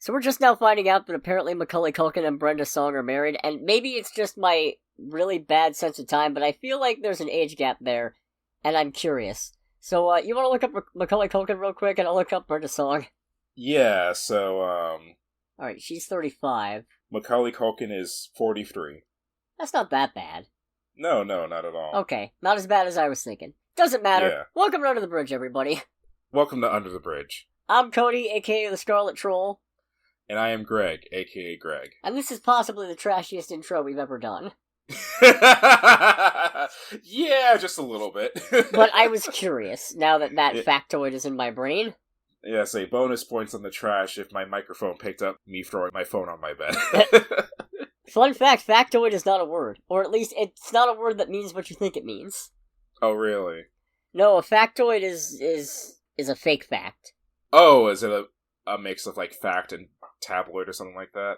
So we're just now finding out that apparently Macaulay Culkin and Brenda Song are married, and maybe it's just my really bad sense of time, but I feel like there's an age gap there, and I'm curious. So, you want to look up Macaulay Culkin real quick, and I'll look up Brenda Song? Yeah, so, Alright, she's 35. Macaulay Culkin is 43. That's not that bad. No, not at all. Okay, not as bad as I was thinking. Doesn't matter. Yeah. Welcome to Under the Bridge, everybody. Welcome to Under the Bridge. I'm Cody, aka the Scarlet Troll. And I am Greg, aka Greg. And this is possibly the trashiest intro we've ever done. Yeah, just a little bit. But I was curious, now that factoid is in my brain. Yeah, say bonus points on the trash if my microphone picked up me throwing my phone on my bed. Fun fact, factoid is not a word. Or at least, it's not a word that means what you think it means. Oh, really? No, a factoid is a fake fact. Oh, is it a mix of, like, fact and tabloid or something like that?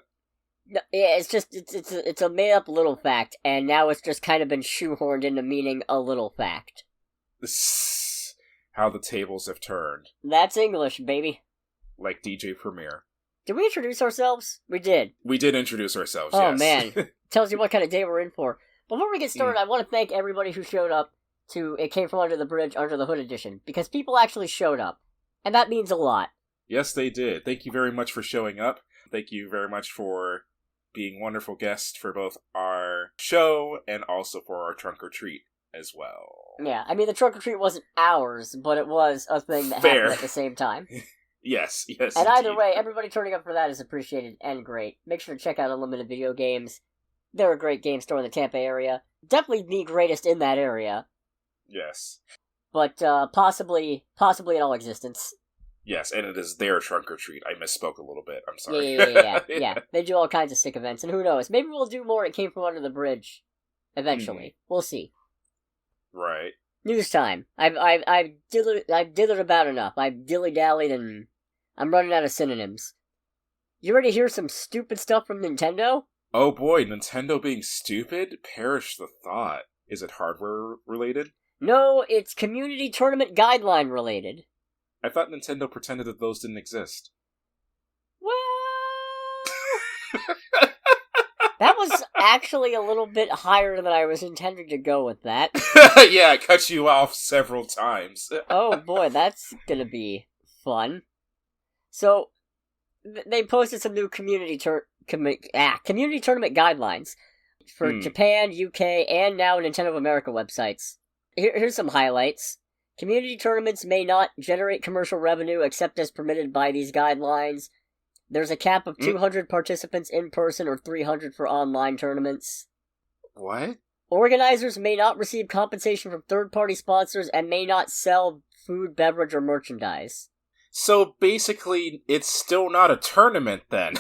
No, yeah, it's just, it's a made-up little fact, and now it's just kind of been shoehorned into meaning a little fact. How the tables have turned. That's English, baby. Like DJ Premier. Did we introduce ourselves? We did. We did introduce ourselves, oh, yes. Man. Tells you what kind of day we're in for. Before we get started, I want to thank everybody who showed up to It Came From Under the Bridge, Under the Hood edition, because people actually showed up. And that means a lot. Yes, they did. Thank you very much for showing up. Thank you very much for being wonderful guests for both our show and also for our trunk or treat as well. Yeah, I mean, the trunk or treat wasn't ours, but it was a thing that happened at the same time. Yes. And indeed. either way, everybody turning up for that is appreciated and great. Make sure to check out Unlimited Video Games. They're a great game store in the Tampa area. Definitely the greatest in that area. Yes. But possibly in all existence. Yes, and it is their trunk or treat. I misspoke a little bit. I'm sorry. Yeah. They do all kinds of sick events, and who knows? Maybe we'll do more It Came From Under the Bridge eventually. We'll see. Right. News time. I've dithered about enough. I've dilly-dallied, and I'm running out of synonyms. You ready to hear some stupid stuff from Nintendo? Oh boy, Nintendo being stupid? Perish the thought. Is it hardware related? No, it's community tournament guideline related. I thought Nintendo pretended that those didn't exist. Well... That was actually a little bit higher than I was intending to go with that. Yeah, I cut you off several times. Oh boy, that's gonna be fun. So, they posted some new community tournament guidelines for Japan, UK, and now Nintendo of America websites. Here's some highlights. Community tournaments may not generate commercial revenue except as permitted by these guidelines. There's a cap of 200 participants in person or 300 for online tournaments. What? Organizers may not receive compensation from third-party sponsors and may not sell food, beverage, or merchandise. So basically, it's still not a tournament then.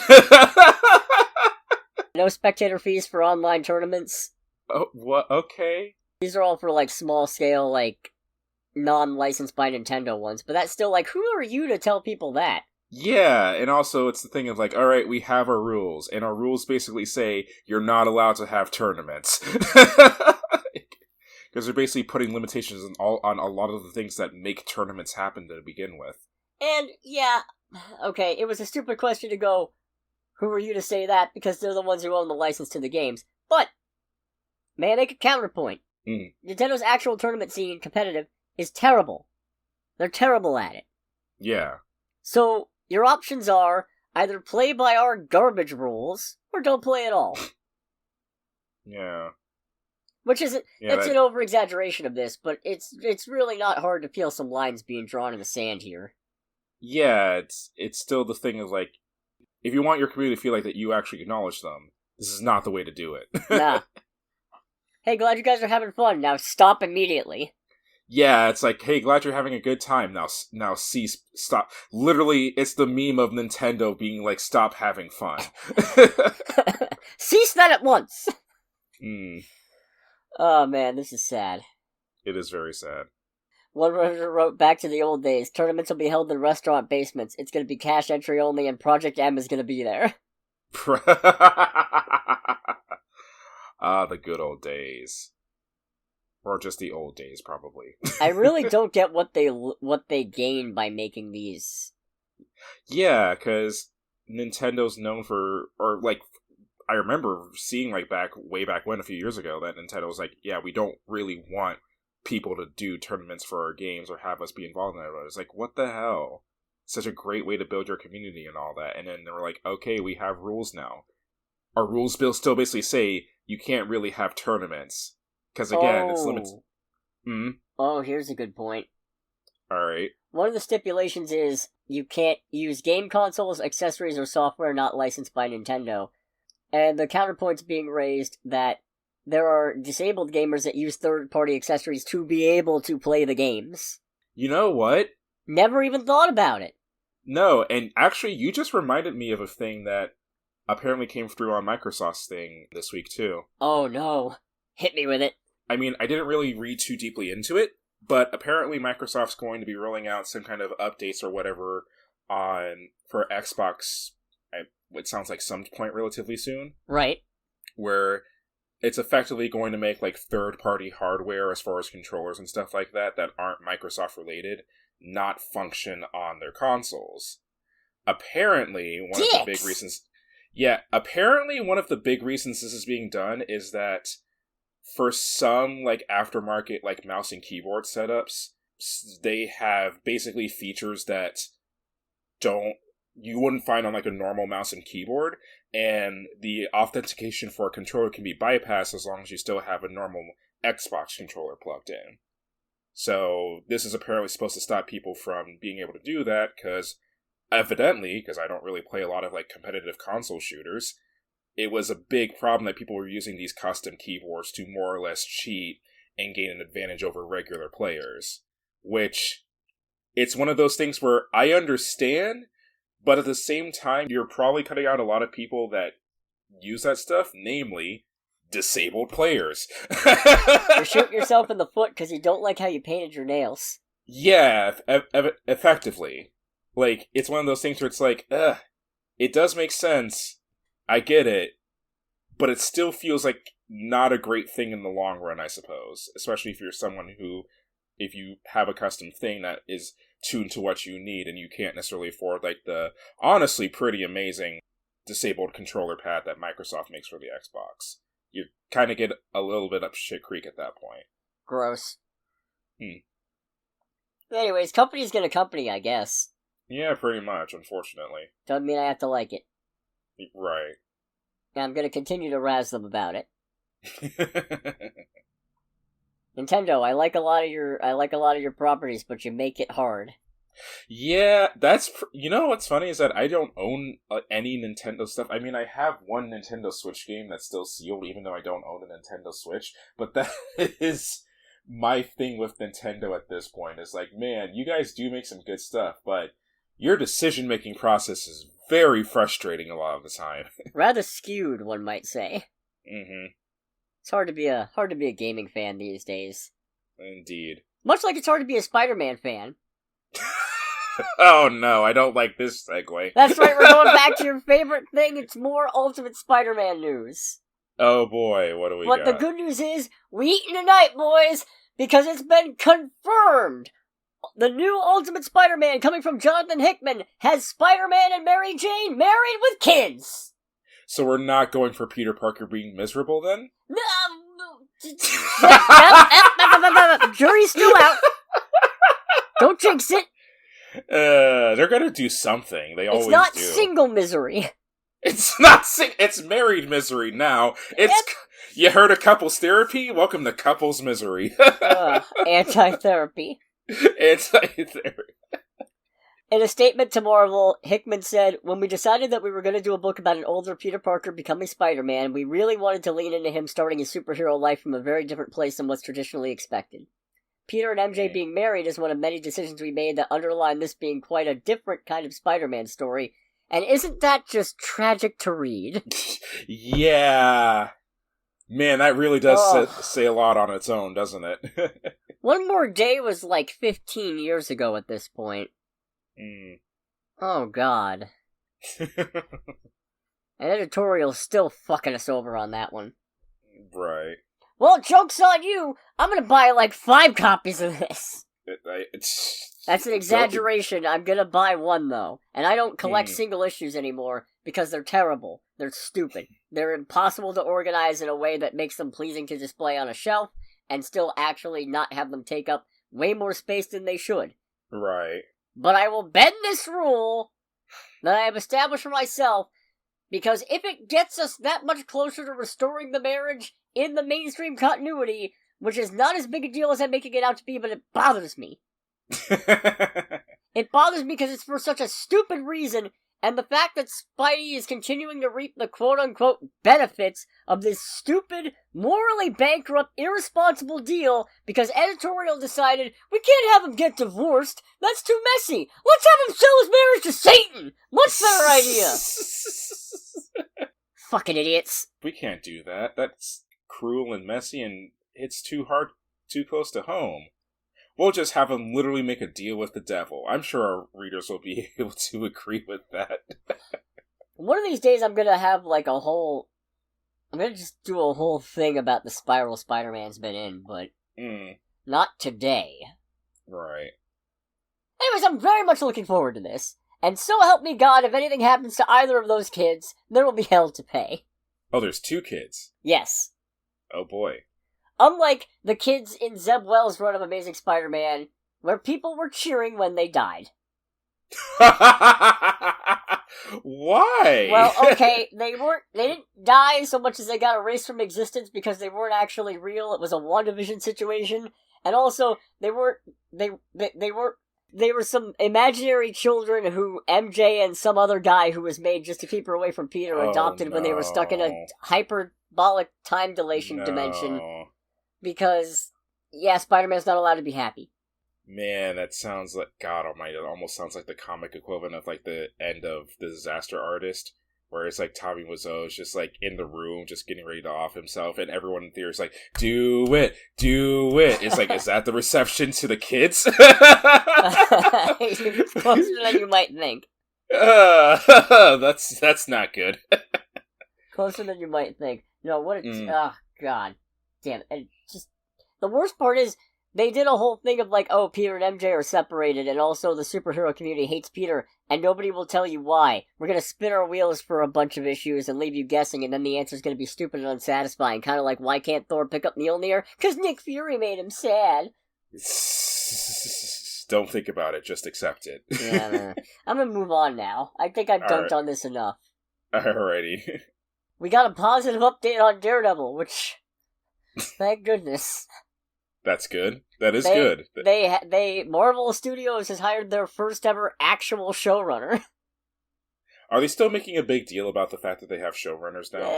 No spectator fees for online tournaments. Oh, what? Okay. These are all for, like, small-scale, like, non-licensed by Nintendo ones. But that's still, like, who are you to tell people that? Yeah, and also it's the thing of like, alright, we have our rules, and our rules basically say you're not allowed to have tournaments. Because they're basically putting limitations on a lot of the things that make tournaments happen to begin with. And, yeah, okay, it was a stupid question to go, who are you to say that, because they're the ones who own the license to the games. But, may I make a counterpoint? Nintendo's actual tournament scene, competitive, is terrible. They're terrible at it. Yeah. So, your options are either play by our garbage rules, or don't play at all. Yeah. Which isn't, it's an over-exaggeration of this, but it's really not hard to feel some lines being drawn in the sand here. Yeah, it's still the thing of like, if you want your community to feel like that you actually acknowledge them, this is not the way to do it. Nah. Hey, glad you guys are having fun, now stop immediately. Yeah, it's like, hey, glad you're having a good time. Now cease, stop. Literally, it's the meme of Nintendo being like, stop having fun. Cease that at once! Oh man, this is sad. It is very sad. One writer wrote, back to the old days, tournaments will be held in restaurant basements. It's gonna be cash entry only, and Project M is gonna be there. The good old days. Or just the old days, probably. I really don't get what they gain by making these. Yeah, because Nintendo's known for, or like, I remember seeing like way back when, a few years ago, that Nintendo was like, yeah, we don't really want people to do tournaments for our games or have us be involved in it. It's like, what the hell? Such a great way to build your community and all that. And then they were like, okay, we have rules now. Our rules still basically say you can't really have tournaments. Because again, it's limited. Oh, here's a good point. Alright. One of the stipulations is you can't use game consoles, accessories, or software not licensed by Nintendo. And the counterpoint's being raised that there are disabled gamers that use third-party accessories to be able to play the games. You know what? Never even thought about it. No, and actually, you just reminded me of a thing that apparently came through on Microsoft's thing this week, too. Oh, no. Hit me with it. I mean, I didn't really read too deeply into it, but apparently Microsoft's going to be rolling out some kind of updates or whatever for Xbox. It sounds like some point relatively soon. Right. Where it's effectively going to make like third-party hardware as far as controllers and stuff like that aren't Microsoft related not function on their consoles. Apparently, one of the big reasons... Yeah, apparently one of the big reasons this is being done is that for some like aftermarket like mouse and keyboard setups, they have basically features that you wouldn't find on like a normal mouse and keyboard, and the authentication for a controller can be bypassed as long as you still have a normal Xbox controller plugged in. So this is apparently supposed to stop people from being able to do that, because evidently, because I don't really play a lot of like competitive console shooters, it was a big problem that people were using these custom keyboards to more or less cheat and gain an advantage over regular players. Which, it's one of those things where I understand, but at the same time, you're probably cutting out a lot of people that use that stuff, namely, disabled players. You're shooting yourself in the foot because you don't like how you painted your nails. Yeah, effectively. Like, it's one of those things where it's like, it does make sense, I get it, but it still feels like not a great thing in the long run, I suppose. Especially if you're someone who, if you have a custom thing that is tuned to what you need and you can't necessarily afford like the honestly pretty amazing disabled controller pad that Microsoft makes for the Xbox. You kind of get a little bit up shit creek at that point. Gross. Anyways, company's gonna company, I guess. Yeah, pretty much, unfortunately. Doesn't mean I have to like it. Right. And I'm gonna continue to razz them about it. Nintendo, I like a lot of your properties, but you make it hard. Yeah, you know what's funny is that I don't own any Nintendo stuff. I mean, I have one Nintendo Switch game that's still sealed, even though I don't own a Nintendo Switch. But that is my thing with Nintendo at this point. Is like, man, you guys do make some good stuff, but your decision-making process is very frustrating a lot of the time. Rather skewed, one might say. Mm-hmm. It's hard to be a gaming fan these days. Indeed. Much like it's hard to be a Spider-Man fan. Oh no, I don't like this segue. That's right, we're going back to your favorite thing. It's more Ultimate Spider-Man news. Oh boy, what do we got? But the good news is, we eating tonight, boys, because it's been confirmed. The new Ultimate Spider-Man, coming from Jonathan Hickman, has Spider-Man and Mary Jane married with kids. So we're not going for Peter Parker being miserable, then? Jury's still out. Don't jinx it. They're gonna do something. They always do. It's not single misery. It's not it's married misery now. You heard of couples therapy? Welcome to couples misery. Anti-therapy. Anti-therapy. In a statement to Marvel, Hickman said, "When we decided that we were going to do a book about an older Peter Parker becoming Spider-Man, we really wanted to lean into him starting his superhero life from a very different place than what's traditionally expected. Peter and MJ being married is one of many decisions we made that underline this being quite a different kind of Spider-Man story. And isn't that just tragic to read?" Yeah. Man, that really does say a lot on its own, doesn't it? One More Day was like 15 years ago at this point. Oh, God. An editorial's still fucking us over on that one. Right. Well, joke's on you! I'm gonna buy like 5 copies of this! That's an exaggeration. I'm gonna buy one, though. And I don't collect single issues anymore because they're terrible. They're stupid. They're impossible to organize in a way that makes them pleasing to display on a shelf and still actually not have them take up way more space than they should. Right. But I will bend this rule that I have established for myself, because if it gets us that much closer to restoring the marriage in the mainstream continuity, which is not as big a deal as I'm making it out to be, but it bothers me. It bothers me because it's for such a stupid reason, and the fact that Spidey is continuing to reap the quote-unquote benefits of this stupid, morally bankrupt, irresponsible deal because editorial decided, we can't have him get divorced, that's too messy, let's have him sell his marriage to Satan! Much better idea! Fucking idiots. We can't do that. That's cruel and messy and it's too close to home. We'll just have him literally make a deal with the devil. I'm sure our readers will be able to agree with that. One of these days I'm gonna have I'm gonna just do a whole thing about the spiral Spider-Man's been in, but not today. Right. Anyways, I'm very much looking forward to this. And so help me God, if anything happens to either of those kids, there will be hell to pay. Oh, there's 2 kids? Yes. Oh boy. Unlike the kids in Zeb Wells' run of Amazing Spider-Man, where people were cheering when they died. Why? Well, okay, they didn't die so much as they got erased from existence because they weren't actually real. It was a WandaVision situation. And also, they were some imaginary children who MJ and some other guy who was made just to keep her away from Peter adopted when they were stuck in a hyperbolic time dilation dimension. Because, yeah, Spider-Man's not allowed to be happy. Man, that sounds like, God almighty, it almost sounds like the comic equivalent of, the end of The Disaster Artist, where it's Tommy Wiseau's just, in the room, just getting ready to off himself, and everyone in theater is do it! It's is that the reception to the kids? It's closer than you might think. That's not good. Closer than you might think. No, oh, God. Damn it. And just, the worst part is, they did a whole thing of Peter and MJ are separated, and also the superhero community hates Peter, and nobody will tell you why. We're gonna spin our wheels for a bunch of issues and leave you guessing, and then the answer's gonna be stupid and unsatisfying. Kinda like, why can't Thor pick up Mjolnir? 'Cause Nick Fury made him sad. Don't think about it, just accept it. Yeah, I'm gonna move on now. I think I've dunked on this enough. Alrighty. We got a positive update on Daredevil, which... Thank goodness. That's good. That is good. Marvel Studios has hired their first ever actual showrunner. Are they still making a big deal about the fact that they have showrunners now?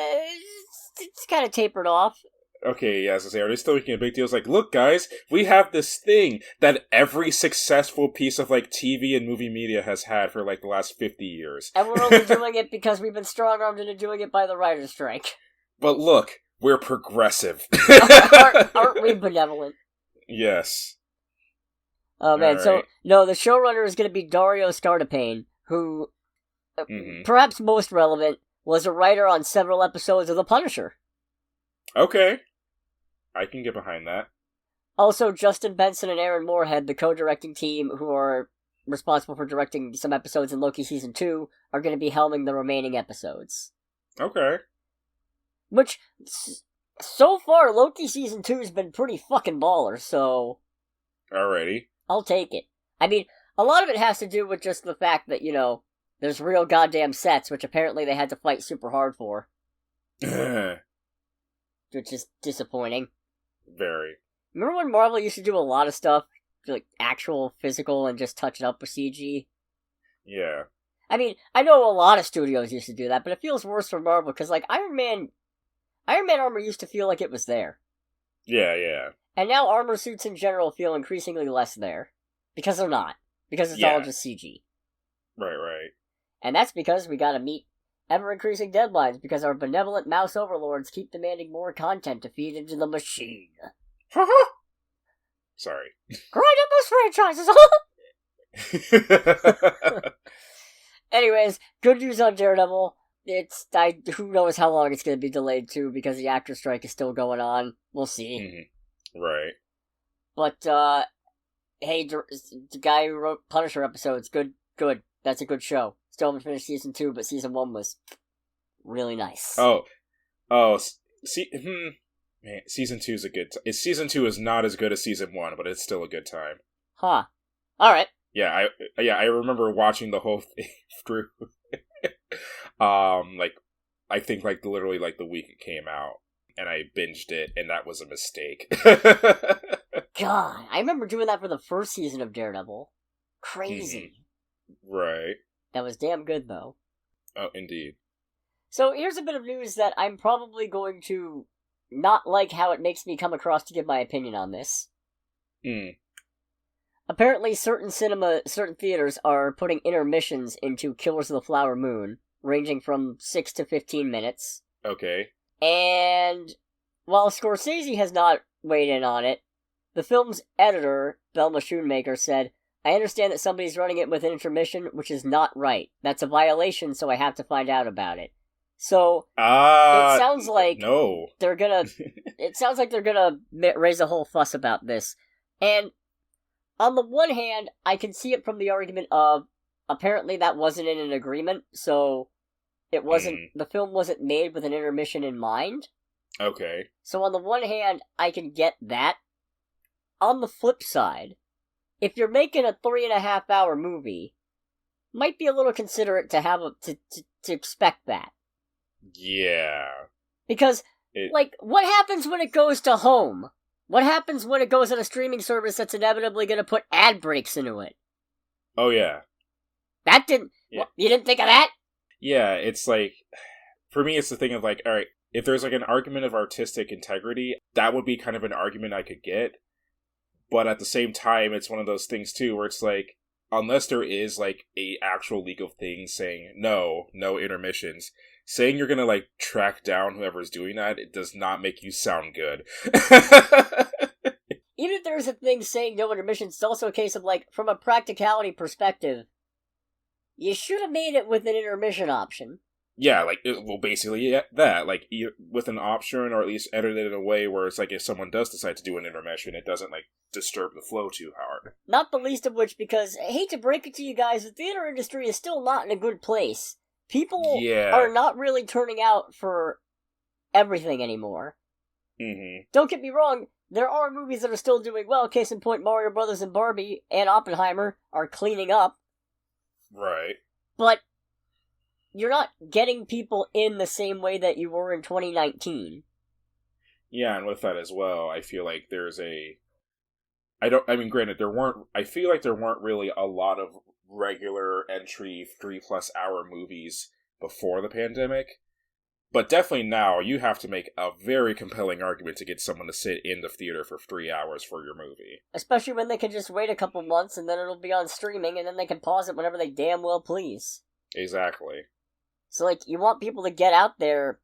It's kind of tapered off. Okay, yeah, as I say, are they still making a big deal? It's look, guys, we have this thing that every successful piece of, TV and movie media has had for, the last 50 years. And we're only doing it because we've been strong-armed into doing it by the writer's strike. But look, we're progressive. Aren't we benevolent? Yes. Oh, man, right. So, no, the showrunner is going to be Dario Scardapane, who, perhaps most relevant, was a writer on several episodes of The Punisher. Okay. I can get behind that. Also, Justin Benson and Aaron Moorhead, the co-directing team who are responsible for directing some episodes in Loki Season 2, are going to be helming the remaining episodes. Okay. Which, so far, Loki Season 2 has been pretty fucking baller, so... Alrighty. I'll take it. I mean, a lot of it has to do with just the fact that, there's real goddamn sets, which apparently they had to fight super hard for. Which is disappointing. Very. Remember when Marvel used to do a lot of stuff, actual physical, and just touch it up with CG? Yeah. I mean, I know a lot of studios used to do that, but it feels worse for Marvel, because, Iron Man armor used to feel like it was there. Yeah. And now armor suits in general feel increasingly less there. Because they're not. Because it's all just CG. Right. And that's because we gotta meet ever-increasing deadlines, because our benevolent mouse overlords keep demanding more content to feed into the machine. Sorry. Grind up those franchises! Anyways, good news on Daredevil. Who knows how long it's going to be delayed to, because the actor strike is still going on. We'll see. Mm-hmm. Right. But, hey, the guy who wrote Punisher episodes, good. That's a good show. Still haven't finished season 2, but season 1 was really nice. Oh, man, season 2 is a good. Season 2 is not as good as season 1, but it's still a good time. Huh. All right. Yeah, I remember watching the whole thing through. I think literally the week it came out, and I binged it, and that was a mistake. God, I remember doing that for the first season of Daredevil. Crazy. Right. That was damn good, though. Oh, indeed. So here's a bit of news that I'm probably going to not like how it makes me come across to give my opinion on this. Apparently, certain theaters are putting intermissions into Killers of the Flower Moon, ranging from 6 to 15 minutes. Okay. And while Scorsese has not weighed in on it, the film's editor, Thelma Schoonmaker, said, I understand that somebody's running it with an intermission, which is not right. That's a violation, so I have to find out about it. So, it sounds like they're gonna... it sounds like they're gonna raise a whole fuss about this. And, on the one hand, I can see it from the argument of, apparently that wasn't in an agreement, so it wasn't... the film wasn't made with an intermission in mind. Okay. So on the one hand, I can get that. On the flip side, if you're making a 3.5 hour movie, might be a little considerate to have to expect that. Yeah. Because, what happens when it goes to home? What happens when it goes on a streaming service that's inevitably going to put ad breaks into it? Oh, yeah. That didn't... Yeah. You didn't think of that? Yeah, it's for me, it's the thing of alright, if there's an argument of artistic integrity, that would be kind of an argument I could get. But at the same time, it's one of those things, too, where it's unless there is, a actual legal thing saying, no intermissions, saying you're gonna, track down whoever's doing that, it does not make you sound good. Even if there's a thing saying no intermissions, it's also a case of, from a practicality perspective, you should have made it with an intermission option. Yeah, basically that. With an option, or at least edit it in a way where it's if someone does decide to do an intermission, it doesn't, disturb the flow too hard. Not the least of which, because, I hate to break it to you guys, the theater industry is still not in a good place. People are not really turning out for everything anymore. Mm-hmm. Don't get me wrong, there are movies that are still doing well. Case in point, Mario Brothers and Barbie and Oppenheimer are cleaning up. Right. But you're not getting people in the same way that you were in 2019. Yeah, and with that as well, I feel like there's granted, I feel like there weren't really a lot of regular entry 3+ hour movies before the pandemic. But definitely now, you have to make a very compelling argument to get someone to sit in the theater for 3 hours for your movie. Especially when they can just wait a couple months and then it'll be on streaming and then they can pause it whenever they damn well please. Exactly. So, you want people to get out there.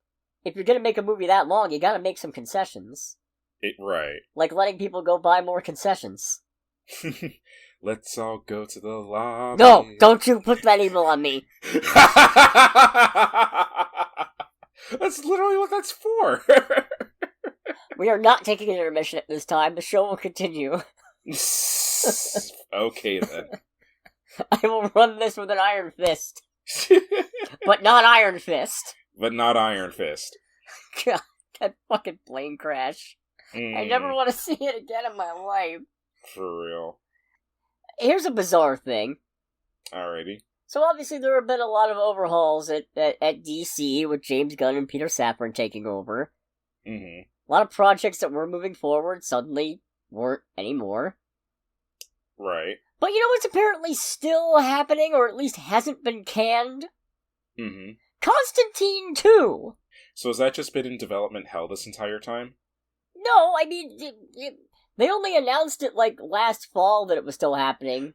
If you're gonna make a movie that long, you gotta make some concessions. Right. Like letting people go buy more concessions. Let's all go to the lobby. No, don't you put that evil on me. That's literally what that's for. We are not taking an intermission at this time. The show will continue. Okay, then. I will run this with an iron fist. But not Iron Fist. But not Iron Fist. God, that fucking plane crash. I never want to see it again in my life. For real. Here's a bizarre thing. Alrighty. So obviously there have been a lot of overhauls at DC with James Gunn and Peter Safran taking over. Mm-hmm. A lot of projects that were moving forward suddenly weren't anymore. Right. But you know what's apparently still happening, or at least hasn't been canned? Mm-hmm. Constantine 2! So has that just been in development hell this entire time? No, I mean, they only announced it, last fall that it was still happening.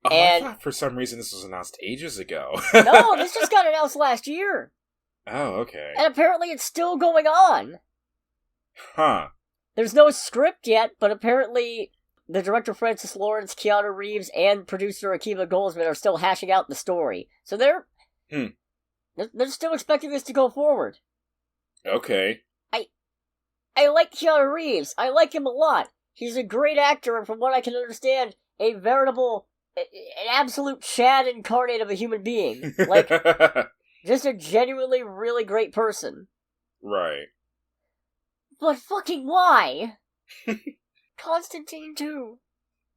Oh, and I thought for some reason this was announced ages ago. No, this just got announced last year. Oh, okay. And apparently it's still going on. Huh. There's no script yet, but apparently the director Francis Lawrence, Keanu Reeves, and producer Akiva Goldsman are still hashing out the story. So they're still expecting this to go forward. Okay. I like Keanu Reeves. I like him a lot. He's a great actor, and from what I can understand, a veritable, an absolute Chad incarnate of a human being. Like, just a genuinely really great person. Right. But fucking why? Constantine 2.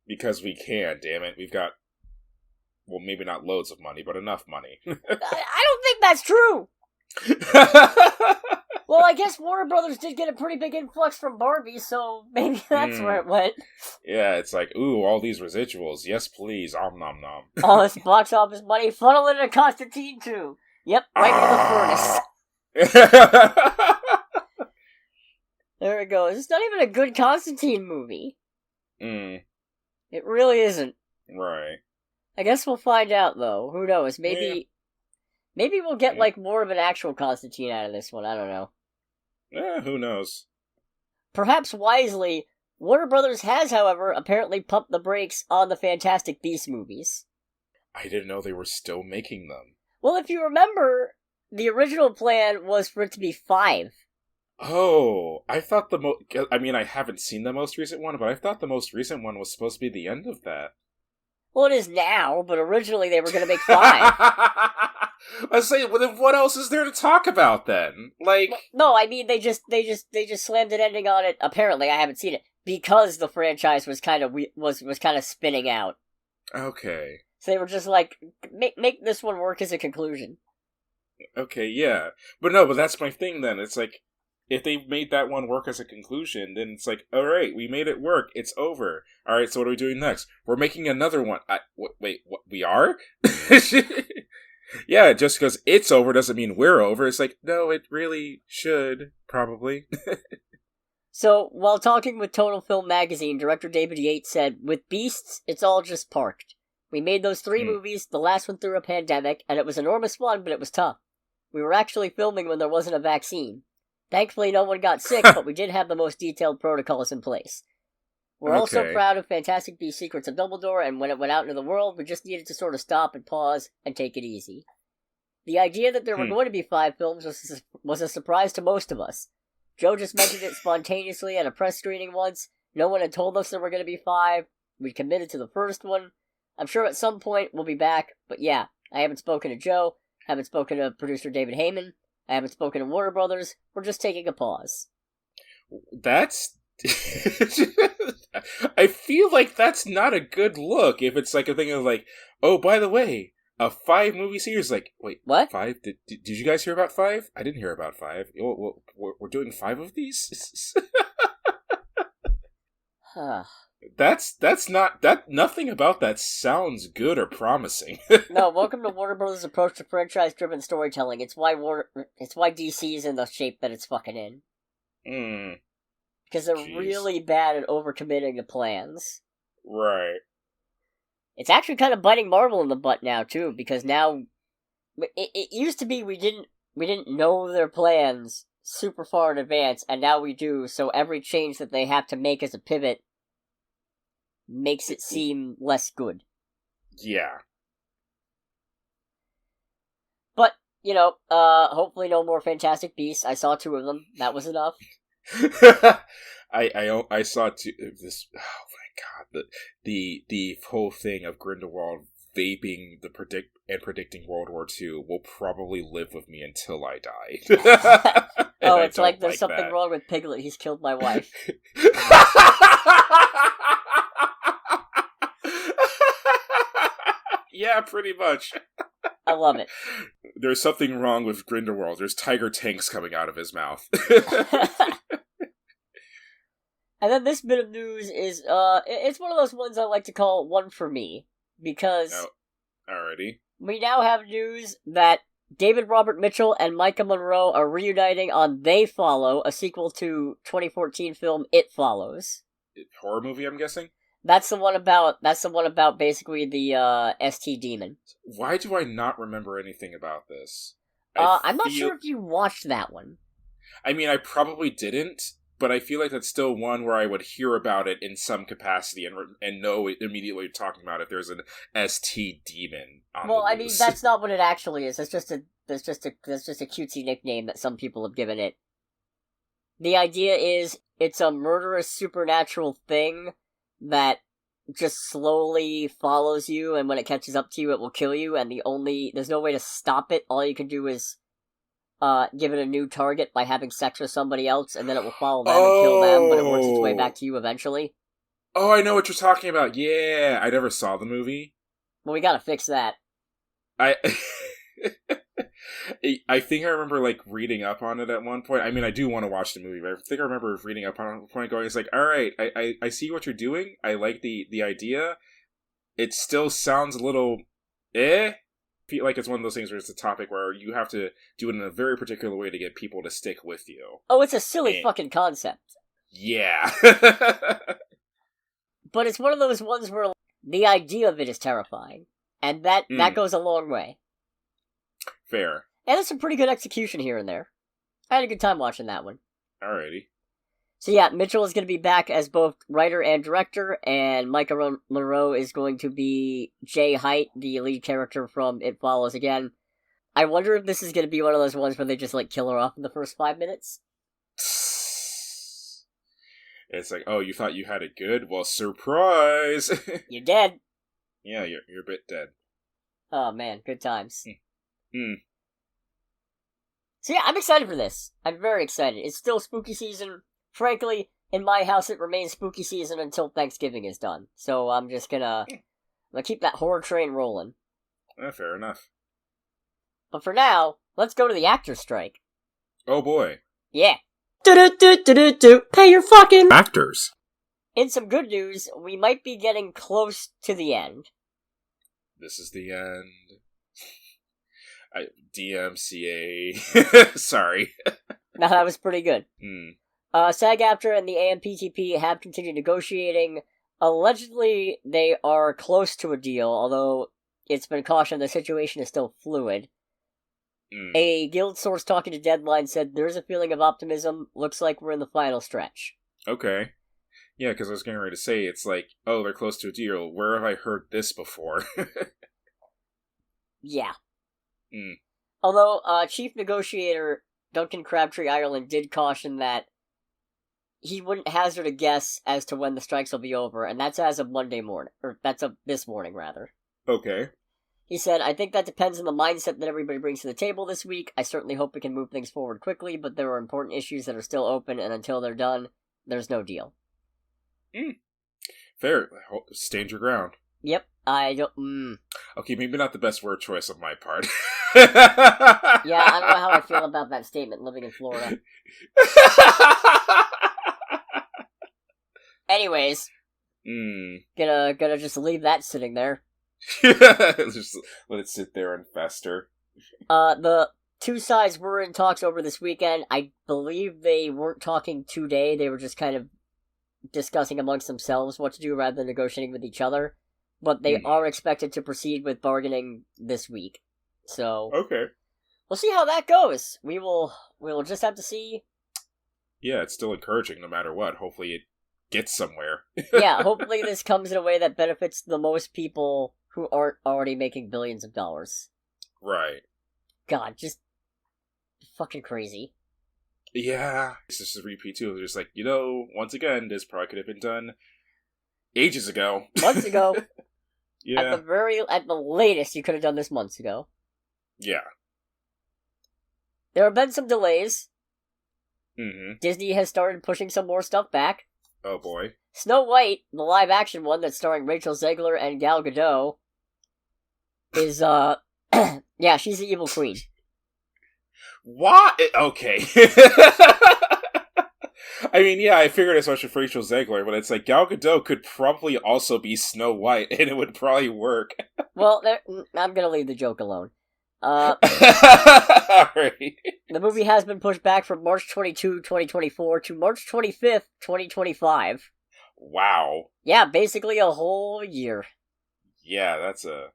Because we can, damn it. We've got, well, maybe not loads of money, but enough money. I don't think that's true! Well, I guess Warner Brothers did get a pretty big influx from Barbie, so maybe that's where it went. Yeah, it's like, ooh, all these residuals. Yes, please. Om nom nom. All this box office money funneled into Constantine 2. Yep, right in the furnace. There it goes. It's not even a good Constantine movie. It really isn't. Right. I guess we'll find out, though. Who knows? Maybe we'll get, like, more of an actual Constantine out of this one. I don't know. Who knows? Perhaps wisely, Warner Brothers has, however, apparently pumped the brakes on the Fantastic Beasts movies. I didn't know they were still making them. Well, if you remember, the original plan was for it to be 5. Oh, I thought I haven't seen the most recent one, but I thought the most recent one was supposed to be the end of that. Well, it is now, but originally they were going to make 5. I was saying, well, then what else is there to talk about then? Like, no, I mean they just slammed an ending on it. Apparently, I haven't seen it because the franchise was kind of was kind of spinning out. Okay. So they were just like, make this one work as a conclusion. Okay, yeah, but that's my thing. Then it's like, if they made that one work as a conclusion, then it's like, all right, we made it work. It's over. All right, so what are we doing next? We're making another one. Wait, what? We are? Yeah, just because it's over doesn't mean we're over. It's like, no, it really should, probably. So, while talking with Total Film Magazine, director David Yates said, with Beasts, it's all just parked. We made those 3 movies, the last one through a pandemic, and it was enormous fun, but it was tough. We were actually filming when there wasn't a vaccine. Thankfully, no one got sick, but we did have the most detailed protocols in place. We're also proud of Fantastic Beasts Secrets of Dumbledore, and when it went out into the world, we just needed to sort of stop and pause and take it easy. The idea that there were going to be 5 films was a surprise to most of us. Joe just mentioned it spontaneously at a press screening once. No one had told us there were going to be 5. We committed to the first one. I'm sure at some point we'll be back, but yeah, I haven't spoken to Joe, haven't spoken to producer David Heyman, I haven't spoken to Warner Brothers. We're just taking a pause. That's... I feel like that's not a good look if it's like a thing of like, oh, by the way, a 5-movie series. Like, wait, what? 5? Did you guys hear about 5? I didn't hear about 5. We're doing 5 of these? Huh. That's not that. Nothing about that sounds good or promising. No, welcome to Warner Brothers' approach to franchise-driven storytelling. It's why DC is in the shape that it's fucking in. Because they're really bad at overcommitting to plans. Right. It's actually kind of biting Marvel in the butt now too, because now it used to be we didn't know their plans super far in advance, and now we do. So every change that they have to make as a pivot makes it seem less good. Yeah. But, hopefully no more Fantastic Beasts. I saw 2 of them. That was enough. I saw 2 this. Oh my god! The whole thing of Grindelwald vaping predicting World War II will probably live with me until I die. Oh, it's like there's something wrong with Piglet. He's killed my wife. Yeah, pretty much. I love it. There's something wrong with Grindelwald. There's tiger tanks coming out of his mouth. And then this bit of news is, it's one of those ones I like to call one for me, because alrighty. We now have news that David Robert Mitchell and Micah Monroe are reuniting on They Follow, a sequel to 2014 film It Follows. Horror movie, I'm guessing? That's the one about basically the ST demon. Why do I not remember anything about this? I'm not sure if you watched that one. I mean, I probably didn't, but I feel like that's still one where I would hear about it in some capacity and know immediately what you're talking about if there's an ST demon on the loose. I mean, that's not what it actually is. That's just a cutesy nickname that some people have given it. The idea is it's a murderous supernatural thing that just slowly follows you, and when it catches up to you, it will kill you, and there's no way to stop it. All you can do is give it a new target by having sex with somebody else, and then it will follow them and kill them, but it works its way back to you eventually. Oh, I know what you're talking about. Yeah, I never saw the movie. Well, we gotta fix that. I think I remember, like, reading up on it at one point. I mean, I do want to watch the movie, but I think I remember reading up on it at one point going, it's like, alright, I see what you're doing. I like the idea. It still sounds a little feel like it's one of those things where it's a topic where you have to do it in a very particular way to get people to stick with you. Oh, it's a silly fucking concept. Yeah. But it's one of those ones where the idea of it is terrifying. And that goes a long way. Fair. And there's some pretty good execution here and there. I had a good time watching that one. Alrighty. So yeah, Mitchell is going to be back as both writer and director, and Micah Monroe is going to be Jay Height, the lead character from It Follows again. I wonder if this is going to be one of those ones where they just, like, kill her off in the first 5 minutes. It's like, oh, you thought you had it good? Well, surprise! You're dead. Yeah, you're a bit dead. Oh man, good times. Hmm. So yeah, I'm excited for this. I'm very excited. It's still spooky season. Frankly, in my house, it remains spooky season until Thanksgiving is done. So I'm just gonna keep that horror train rolling. Fair enough. But for now, let's go to the actors' strike. Oh boy. Yeah. Do-do-do-do-do-do. Pay your fucking actors. In some good news, we might be getting close to the end. This is the end. DMCA. Sorry. No, that was pretty good. Hmm. SAG-AFTRA and the AMPTP have continued negotiating. Allegedly, they are close to a deal, although it's been cautioned the situation is still fluid. A guild source talking to Deadline said, "There's a feeling of optimism. Looks like we're in the final stretch." Okay. Yeah, because I was getting ready to say, it's like, oh, they're close to a deal. Where have I heard this before? Yeah. Mm. Although, Chief Negotiator Duncan Crabtree Ireland did caution that he wouldn't hazard a guess as to when the strikes will be over, and that's as of Monday morning. Or, that's of this morning, rather. Okay. He said, "I think that depends on the mindset that everybody brings to the table this week. I certainly hope we can move things forward quickly, but there are important issues that are still open, and until they're done, there's no deal." Fair. Stand your ground. Yep, I don't... Okay, maybe not the best word choice on my part. Yeah, I don't know how I feel about that statement, living in Florida. Anyways. Gonna just leave that sitting there. Just let it sit there and fester. The two sides were in talks over this weekend. I believe they weren't talking today. They were just kind of discussing amongst themselves what to do rather than negotiating with each other. But they are expected to proceed with bargaining this week. So okay, we'll see how that goes. We'll just have to see. Yeah, it's still encouraging no matter what. Hopefully it gets somewhere. Yeah, hopefully this comes in a way that benefits the most people who aren't already making billions of dollars. Right. God, just fucking crazy. Yeah. It's just a repeat too. It's just like, once again, this probably could have been done ages ago. Months ago. Yeah. At the latest, you could have done this months ago. Yeah. There have been some delays. Mm-hmm. Disney has started pushing some more stuff back. Oh boy. Snow White, the live-action one that's starring Rachel Zegler and Gal Gadot, is, yeah, she's the evil queen. What? Okay. I mean, yeah, I figured as much with Rachel Zegler, but it's like Gal Gadot could probably also be Snow White, and it would probably work. Well, I'm gonna leave the joke alone. Alright. The movie has been pushed back from March 22, 2024 to March 25th, 2025. Wow. Yeah, basically a whole year. Yeah, that's a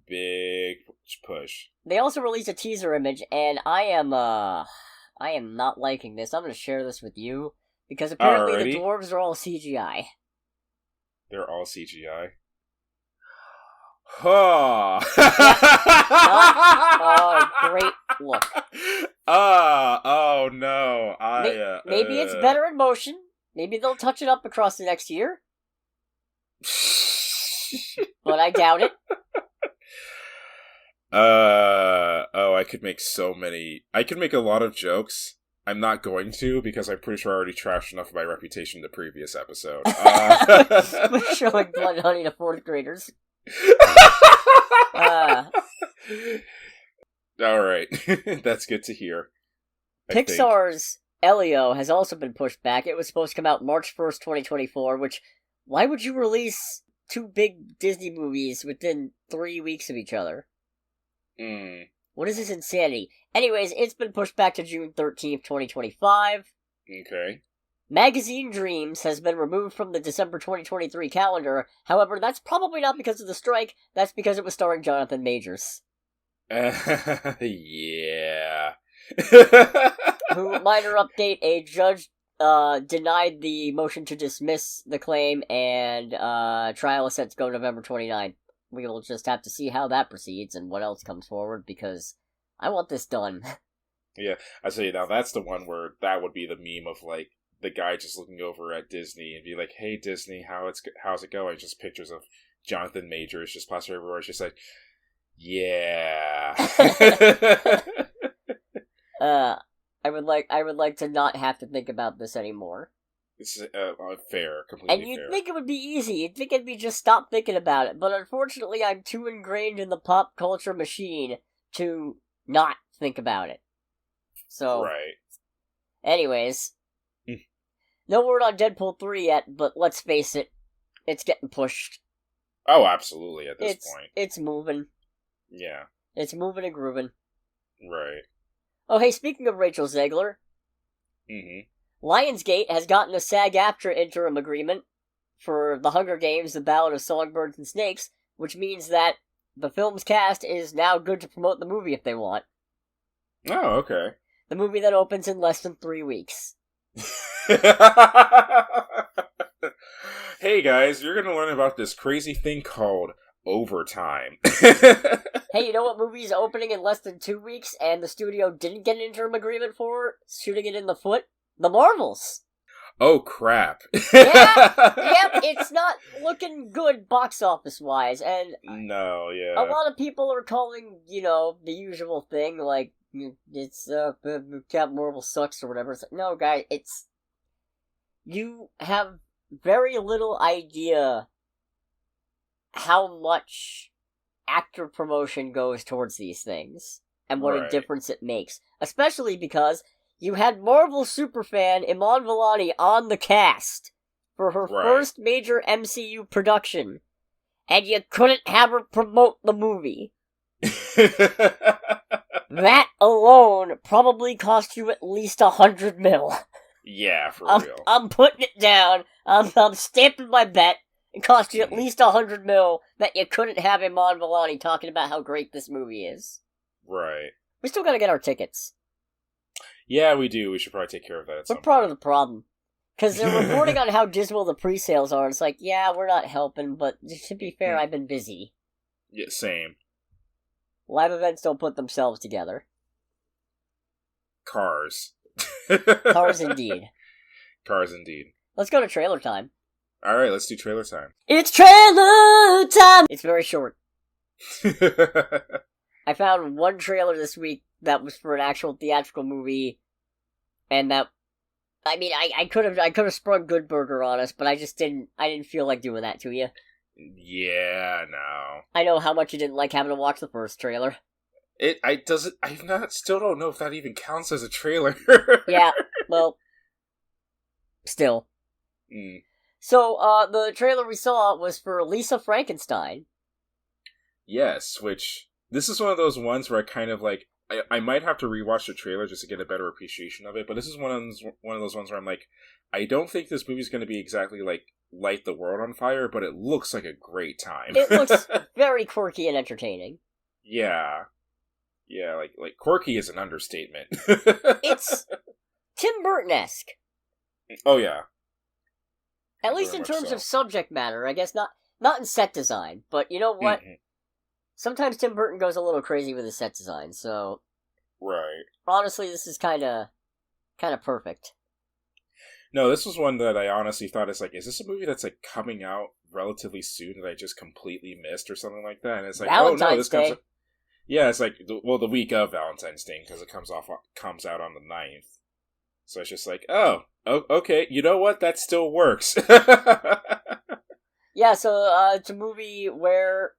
big push. They also released a teaser image, and I am not liking this. I'm gonna share this with you, because apparently the dwarves are all CGI. They're all CGI? Huh. Oh, great look. Oh no. Maybe it's better in motion. Maybe they'll touch it up across the next year. But I doubt it. I could make I could make a lot of jokes. I'm not going to, because I'm pretty sure I already trashed enough of my reputation in the previous episode. We're showing Blood Honey to 4th graders. Alright. That's good to hear. Pixar's Elio has also been pushed back. It was supposed to come out March 1st, 2024, which, why would you release 2 big Disney movies within 3 weeks of each other? What is this insanity? Anyways, it's been pushed back to June 13th, 2025. Okay. Magazine Dreams has been removed from the December 2023 calendar. However, that's probably not because of the strike. That's because it was starring Jonathan Majors. Yeah. Who, minor update, a judge denied the motion to dismiss the claim, and trial is set to go November 29th. We will just have to see how that proceeds and what else comes forward, because I want this done. Yeah, I say now that's the one where that would be the meme of, like, the guy just looking over at Disney and be like, "Hey Disney, how's it going?" Just pictures of Jonathan Majors just plastered everywhere. It's just like, yeah. I would like to not have to think about this anymore. This is fair, completely fair. And you'd think it would be easy. You'd think it'd be just stop thinking about it. But unfortunately, I'm too ingrained in the pop culture machine to not think about it. So, right. Anyways, no word on Deadpool 3 yet, but let's face it, it's getting pushed. Oh, absolutely, at this point. It's moving. Yeah. It's moving and grooving. Right. Oh, hey, speaking of Rachel Zegler, Lionsgate has gotten a SAG-AFTRA interim agreement for The Hunger Games, The Ballad of Songbirds and Snakes, which means that the film's cast is now good to promote the movie if they want. Oh, okay. The movie that opens in less than 3 weeks. Hey guys, you're gonna learn about this crazy thing called overtime. Hey, you know what movie is opening in less than 2 weeks and the studio didn't get an interim agreement for, shooting it in the foot? The Marvels! Oh, crap. Yep, it's not looking good box office-wise, and no, yeah. a lot of people are calling, the usual thing, like, it's, Captain Marvel sucks or whatever. It's like, no, guys, you have very little idea how much actor promotion goes towards these things, and what a difference it makes. Especially because you had Marvel superfan Iman Vellani on the cast for her first major MCU production, and you couldn't have her promote the movie. That alone probably cost you at least $100 million. Yeah, for real. I'm putting it down. I'm stamping my bet. It cost you at least $100 million that you couldn't have Iman Vellani talking about how great this movie is. Right. We still gotta get our tickets. Yeah, we do. We should probably take care of that at some We're part point. of the problem. Because they're reporting on how dismal the pre-sales are. It's like, yeah, we're not helping, but to be fair, I've been busy. Yeah, same. Live events don't put themselves together. Cars. Cars indeed. Cars indeed. Let's go to trailer time. Alright, let's do trailer time. It's trailer time! It's very short. I found one trailer this week that was for an actual theatrical movie, and that, I mean, I could have sprung Good Burger on us, but I didn't feel like doing that to you. Yeah, no. I know how much you didn't like having to watch the first trailer. Still don't know if that even counts as a trailer. Yeah, well, still. So, the trailer we saw was for Lisa Frankenstein. Yes, which, this is one of those ones where I kind of like, I might have to rewatch the trailer just to get a better appreciation of it, but this is one of those ones where I'm like, I don't think this movie's going to be exactly like light the world on fire, but it looks like a great time. It looks very quirky and entertaining. Yeah. Yeah, like quirky is an understatement. It's Tim Burton-esque. Oh, yeah. At least in terms of subject matter, I guess not in set design, but you know what? Sometimes Tim Burton goes a little crazy with his set design, so... Right. Honestly, this is kind of perfect. No, this was one that I honestly thought is like, is this a movie that's like coming out relatively soon that I just completely missed or something like that? And it's like, oh no, this comes. Yeah, it's like the week of Valentine's Day because it comes out on the 9th. So it's just like, oh, okay, you know what? That still works. Yeah, so it's a movie where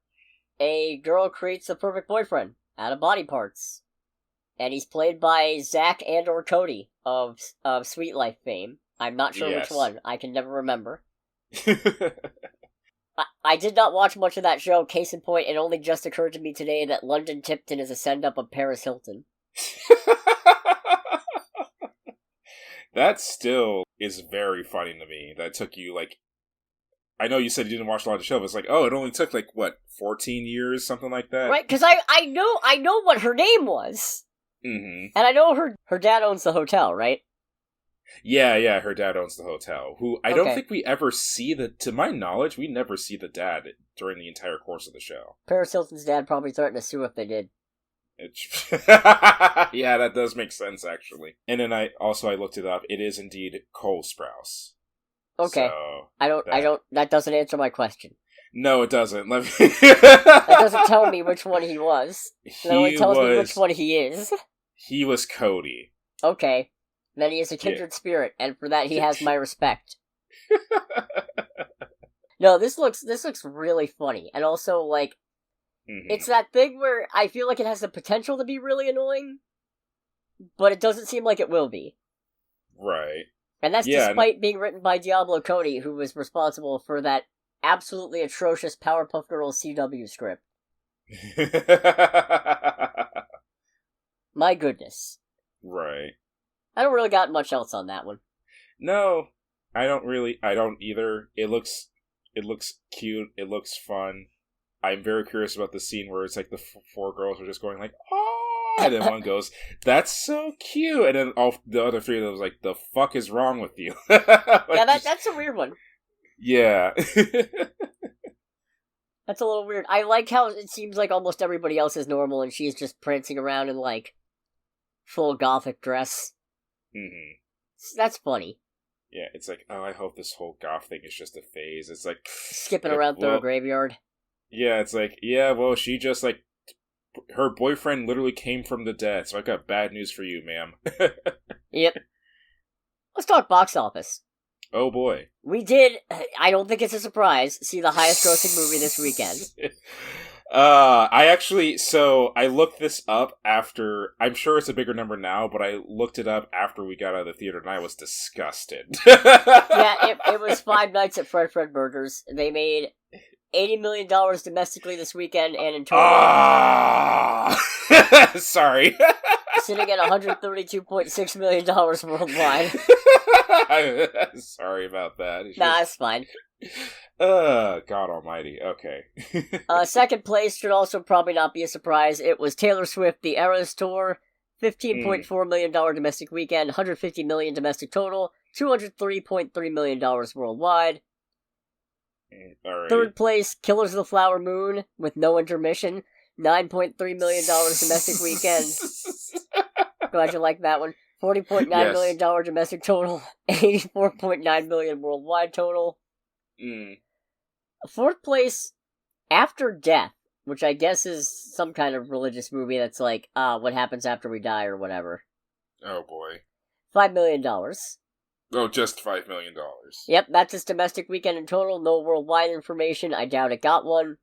a girl creates the perfect boyfriend out of body parts. And he's played by Zach and/or Cody of Sweet Life fame. I'm not sure which one. I can never remember. I did not watch much of that show. Case in point, it only just occurred to me today that London Tipton is a send-up of Paris Hilton. That still is very funny to me. That took you, like... I know you said you didn't watch a lot of the show, but it's like, oh, it only took, 14 years? Something like that? Right, because I know what her name was. Mm-hmm. And I know her dad owns the hotel, right? Yeah, her dad owns the hotel. Who I don't think we ever see to my knowledge, we never see the dad during the entire course of the show. Paris Hilton's dad probably threatened to sue if they did. Yeah, that does make sense, actually. And then I looked it up. It is indeed Cole Sprouse. Okay. So that doesn't answer my question. No, it doesn't. That doesn't tell me which one he was. It only tells me which one he is. He was Cody. Okay. Then he is a kindred spirit, and for that he has my respect. No, this looks really funny. And also, it's that thing where I feel like it has the potential to be really annoying, but it doesn't seem like it will be. Right. And that's despite being written by Diablo Cody, who was responsible for that absolutely atrocious Powerpuff Girls CW script. My goodness. Right. I don't really got much else on that one. No, I don't either. It looks cute. It looks fun. I'm very curious about the scene where it's like the four girls are just going like, oh, and then one goes, that's so cute. And then all the other three of them was like, the fuck is wrong with you? That's a weird one. Yeah. That's a little weird. I like how it seems like almost everybody else is normal and she's just prancing around in full gothic dress. Mm-hmm. That's funny. Yeah, it's like, oh, I hope this whole goth thing is just a phase. It's like... skipping around through a graveyard. Yeah, it's like, yeah, well, she just, her boyfriend literally came from the dead, so I got bad news for you, ma'am. Yep. Let's talk box office. Oh, boy. We did, I don't think it's a surprise, see the highest grossing movie this weekend. I looked this up after, I'm sure it's a bigger number now, but I looked it up after we got out of the theater and I was disgusted. Yeah, it was Five Nights at Fred Burgers. They made $80 million domestically this weekend and in total. Sorry. Sitting at $132.6 million worldwide. Sorry about that. Nah, it's fine. God almighty. Okay. Second place should also probably not be a surprise. It was Taylor Swift, The Eras Tour. $15.4 million domestic weekend, $150 million domestic total, $203.3 million worldwide. Alrighty. Third place, Killers of the Flower Moon, with no intermission, $9.3 million domestic weekend. Glad you like that one. $40.9 million domestic total, $84.9 million worldwide total. Fourth place, After Death, which I guess is some kind of religious movie that's like, what happens after we die or whatever. Oh boy. $5 million. Oh, just $5 million. Yep, that's its domestic weekend in total. No worldwide information. I doubt it got one.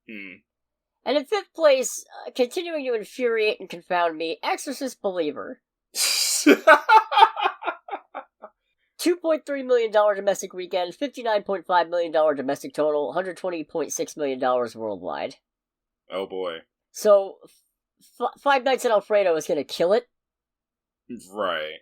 And in fifth place, continuing to infuriate and confound me, Exorcist Believer. $2.3 million domestic weekend, $59.5 million domestic total, $120.6 million worldwide. Oh boy. So, Five Nights at Alfredo is going to kill it. Right.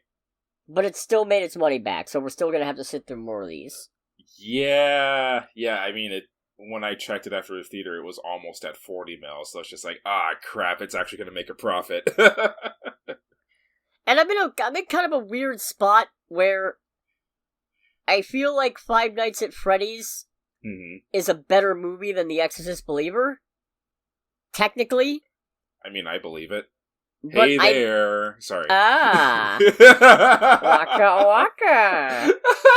But it still made its money back, so we're still going to have to sit through more of these. Yeah, I mean, when I checked it after the theater, it was almost at 40 mil, so it's just like, crap, it's actually going to make a profit. And I'm in kind of a weird spot where I feel like Five Nights at Freddy's is a better movie than The Exorcist Believer. Technically. I mean, I believe it. But hey there. Sorry. Waka waka.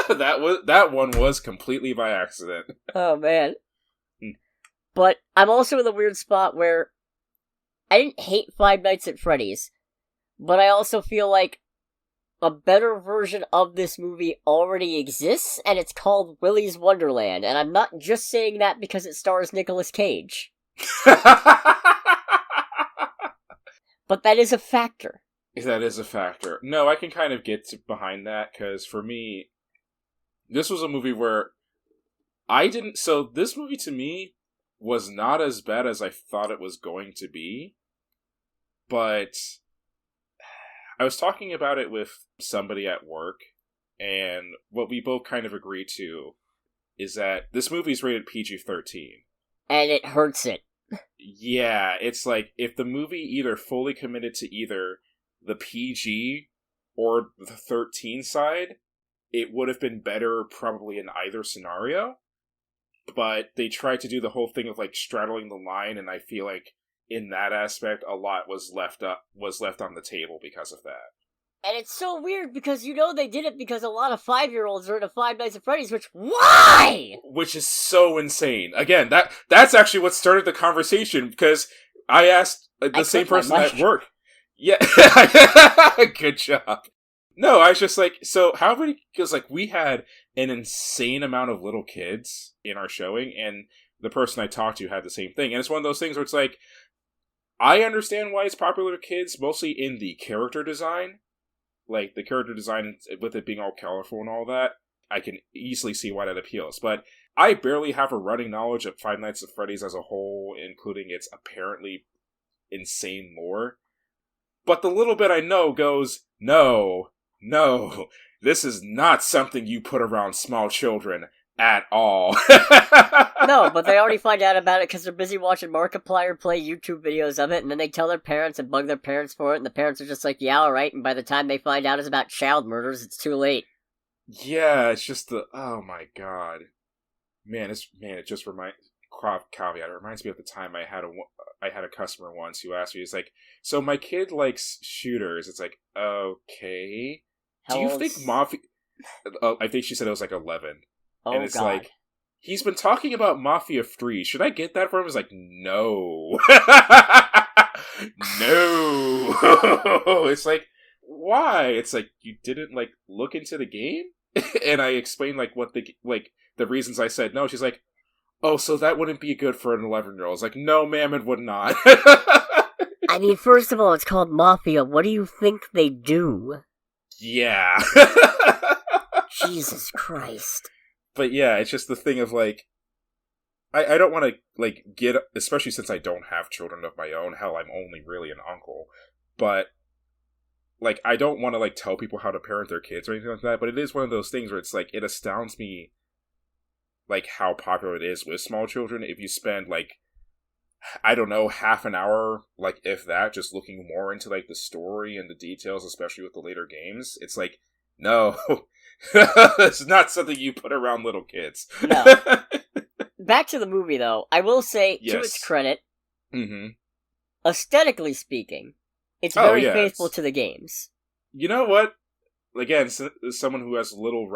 That one was completely by accident. Oh, man. But I'm also in the weird spot where I didn't hate Five Nights at Freddy's, but I also feel like a better version of this movie already exists, and it's called Willy's Wonderland, and I'm not just saying that because it stars Nicolas Cage. But that is a factor. That is a factor. No, I can kind of get behind that, because for me, this was a movie where so this movie to me was not as bad as I thought it was going to be, but I was talking about it with somebody at work, and what we both kind of agreed to is that this movie is rated PG-13. And it hurts it. Yeah, it's like, if the movie either fully committed to either the PG or the 13 side, it would have been better probably in either scenario. But they tried to do the whole thing of like straddling the line, and I feel like in that aspect a lot was left on the table because of that. And it's so weird because they did it because a lot of 5-year-olds are into Five Nights at Freddy's, why? Which is so insane. Again, that's actually what started the conversation, because I asked the same person at work. Yeah, good job. No, I was just like, so how many, because like we had an insane amount of little kids in our showing, and the person I talked to had the same thing. And it's one of those things where it's like, I understand why it's popular to kids, mostly in the character design. Like, the character design, with it being all colorful and all that, I can easily see why that appeals. But I barely have a running knowledge of Five Nights at Freddy's as a whole, including its apparently insane lore. But the little bit I know goes, no, this is not something you put around small children at all. No, but they already find out about it because they're busy watching Markiplier play YouTube videos of it, and then they tell their parents and bug their parents for it, and the parents are just like, yeah, alright, and by the time they find out it's about child murders, it's too late. Yeah, it's just oh my god. It just caveat, it reminds me of the time I had a customer once who asked me, he's like, so my kid likes shooters. It's like, okay. Do you think Mafia... I think she said it was like 11. Oh, and it's God. like, he's been talking about Mafia 3. Should I get that for him? It's like, no. No. It's like, why? It's like, you didn't, like, look into the game? And I explained, like, the reasons I said no. She's like, oh, so that wouldn't be good for an 11-year-old. It's like, no, ma'am, it would not. I mean, first of all, it's called Mafia. What do you think they do? Yeah. Jesus Christ. But yeah, it's just the thing of, like, I don't want to, like, get, especially since I don't have children of my own. Hell, I'm only really an uncle. But, like, I don't want to, like, tell people how to parent their kids or anything like that. But it is one of those things where it's, like, it astounds me, like, how popular it is with small children. If you spend, like, I don't know, half an hour, like, if that, just looking more into, like, the story and the details, especially with the later games, it's like, no, it's not something you put around little kids. No. Back to the movie, though. I will say, to its credit, aesthetically speaking, it's very faithful to the games. You know what? Again, as someone who has little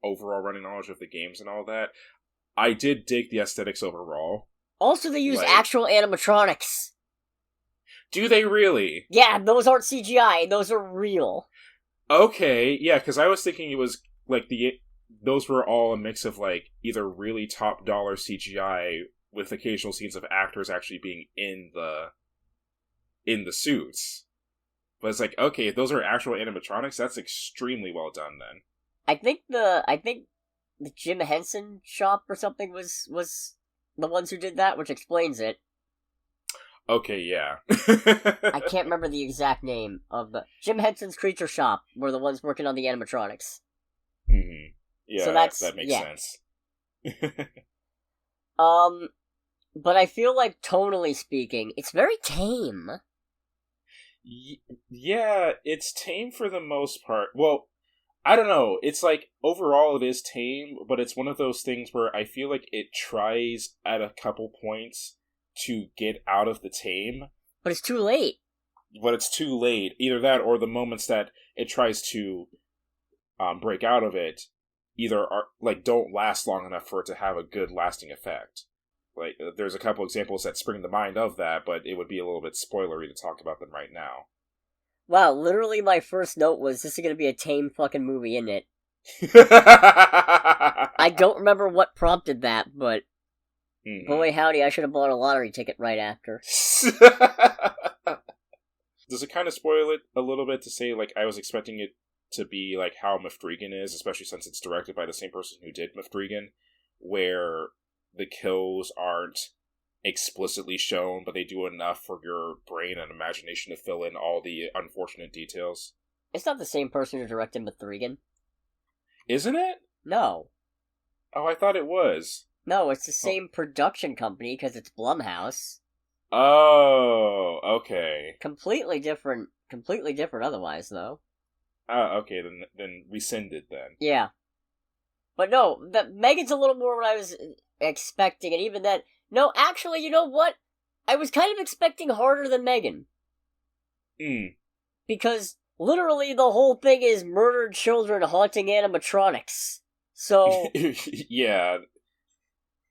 overall running knowledge of the games and all that, I did dig the aesthetics overall. Also, they use actual animatronics. Do they really? Yeah, those aren't CGI. Those are real. Okay, yeah, because I was thinking it was, like, those were all a mix of, like, either really top-dollar CGI with occasional scenes of actors actually being in the suits. But it's like, okay, if those are actual animatronics, that's extremely well done, then. I think the Jim Henson shop or something was the ones who did that, which explains it. Okay, yeah. I can't remember the exact name of the... Jim Henson's Creature Shop were the ones working on the animatronics. Mm-hmm. Yeah, so that makes sense. But I feel like, tonally speaking, it's very tame. Yeah, it's tame for the most part. Well, I don't know. It's like, overall it is tame, but it's one of those things where I feel like it tries at a couple points to get out of the tame. But it's too late. but it's too late. Either that, or the moments that it tries to break out of it, either are like don't last long enough for it to have a good lasting effect. Like, there's a couple examples that spring to mind of that, but it would be a little bit spoilery to talk about them right now. Wow, literally my first note was, this is gonna be a tame fucking movie, isn't it? I don't remember what prompted that, but boy howdy, I should have bought a lottery ticket right after. Does it kind of spoil it a little bit to say, like, I was expecting it to be like how Mithrigan is, especially since it's directed by the same person who did Mithrigan, where the kills aren't explicitly shown, but they do enough for your brain and imagination to fill in all the unfortunate details? It's not the same person who directed Mithrigan. Isn't it? No. Oh, I thought it was. No, it's the same production company, because it's Blumhouse. Oh, okay. Completely different otherwise, though. Okay, then rescinded then. Yeah. But no, Megan's a little more what I was expecting, and even then... No, actually, you know what? I was kind of expecting harder than Megan. Because literally the whole thing is murdered children haunting animatronics. So... yeah.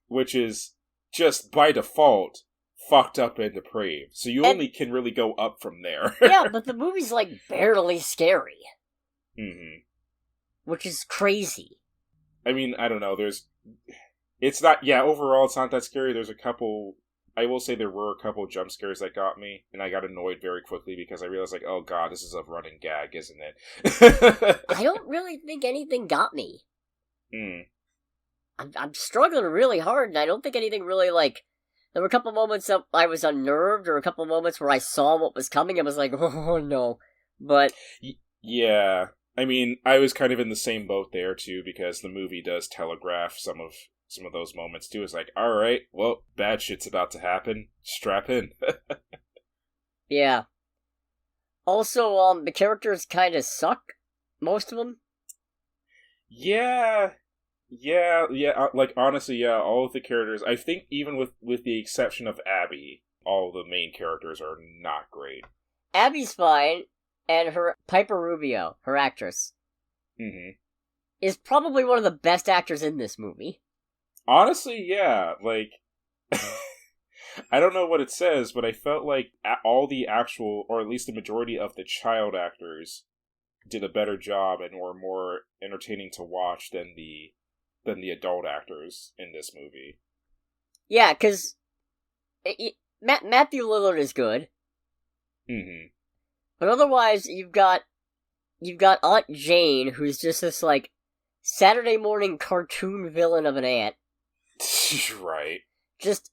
Which is just, by default, fucked up and depraved. So you only can really go up from there. Yeah, but the movie's, like, barely scary. Which is crazy. I mean, I don't know, it's not, overall it's not that scary. There's a couple, I will say there were a couple jump scares that got me, and I got annoyed very quickly because I realized, like, oh god, this is a running gag, isn't it? I don't really think anything got me. I'm struggling really hard, and I don't think anything really, like... There were a couple moments that I was unnerved, or a couple moments where I saw what was coming and was like, oh no. But... Yeah. I mean, I was kind of in the same boat there, too, because the movie does telegraph some of those moments, too. It's like, alright, well, bad shit's about to happen. Strap in. Yeah. Also, the characters kind of suck. Most of them. Yeah, like, honestly, yeah, all of the characters, I think even with the exception of Abby, all the main characters are not great. Abby's fine, and her Piper Rubio, her actress, is probably one of the best actors in this movie. Honestly, yeah, like, I don't know what it says, but I felt like all the actual, or at least the majority of the child actors did a better job and were more entertaining to watch than the adult actors in this movie. Yeah, because Matthew Lillard is good. But otherwise, you've got Aunt Jane, who's just this, like, Saturday morning cartoon villain of an aunt. Right. Just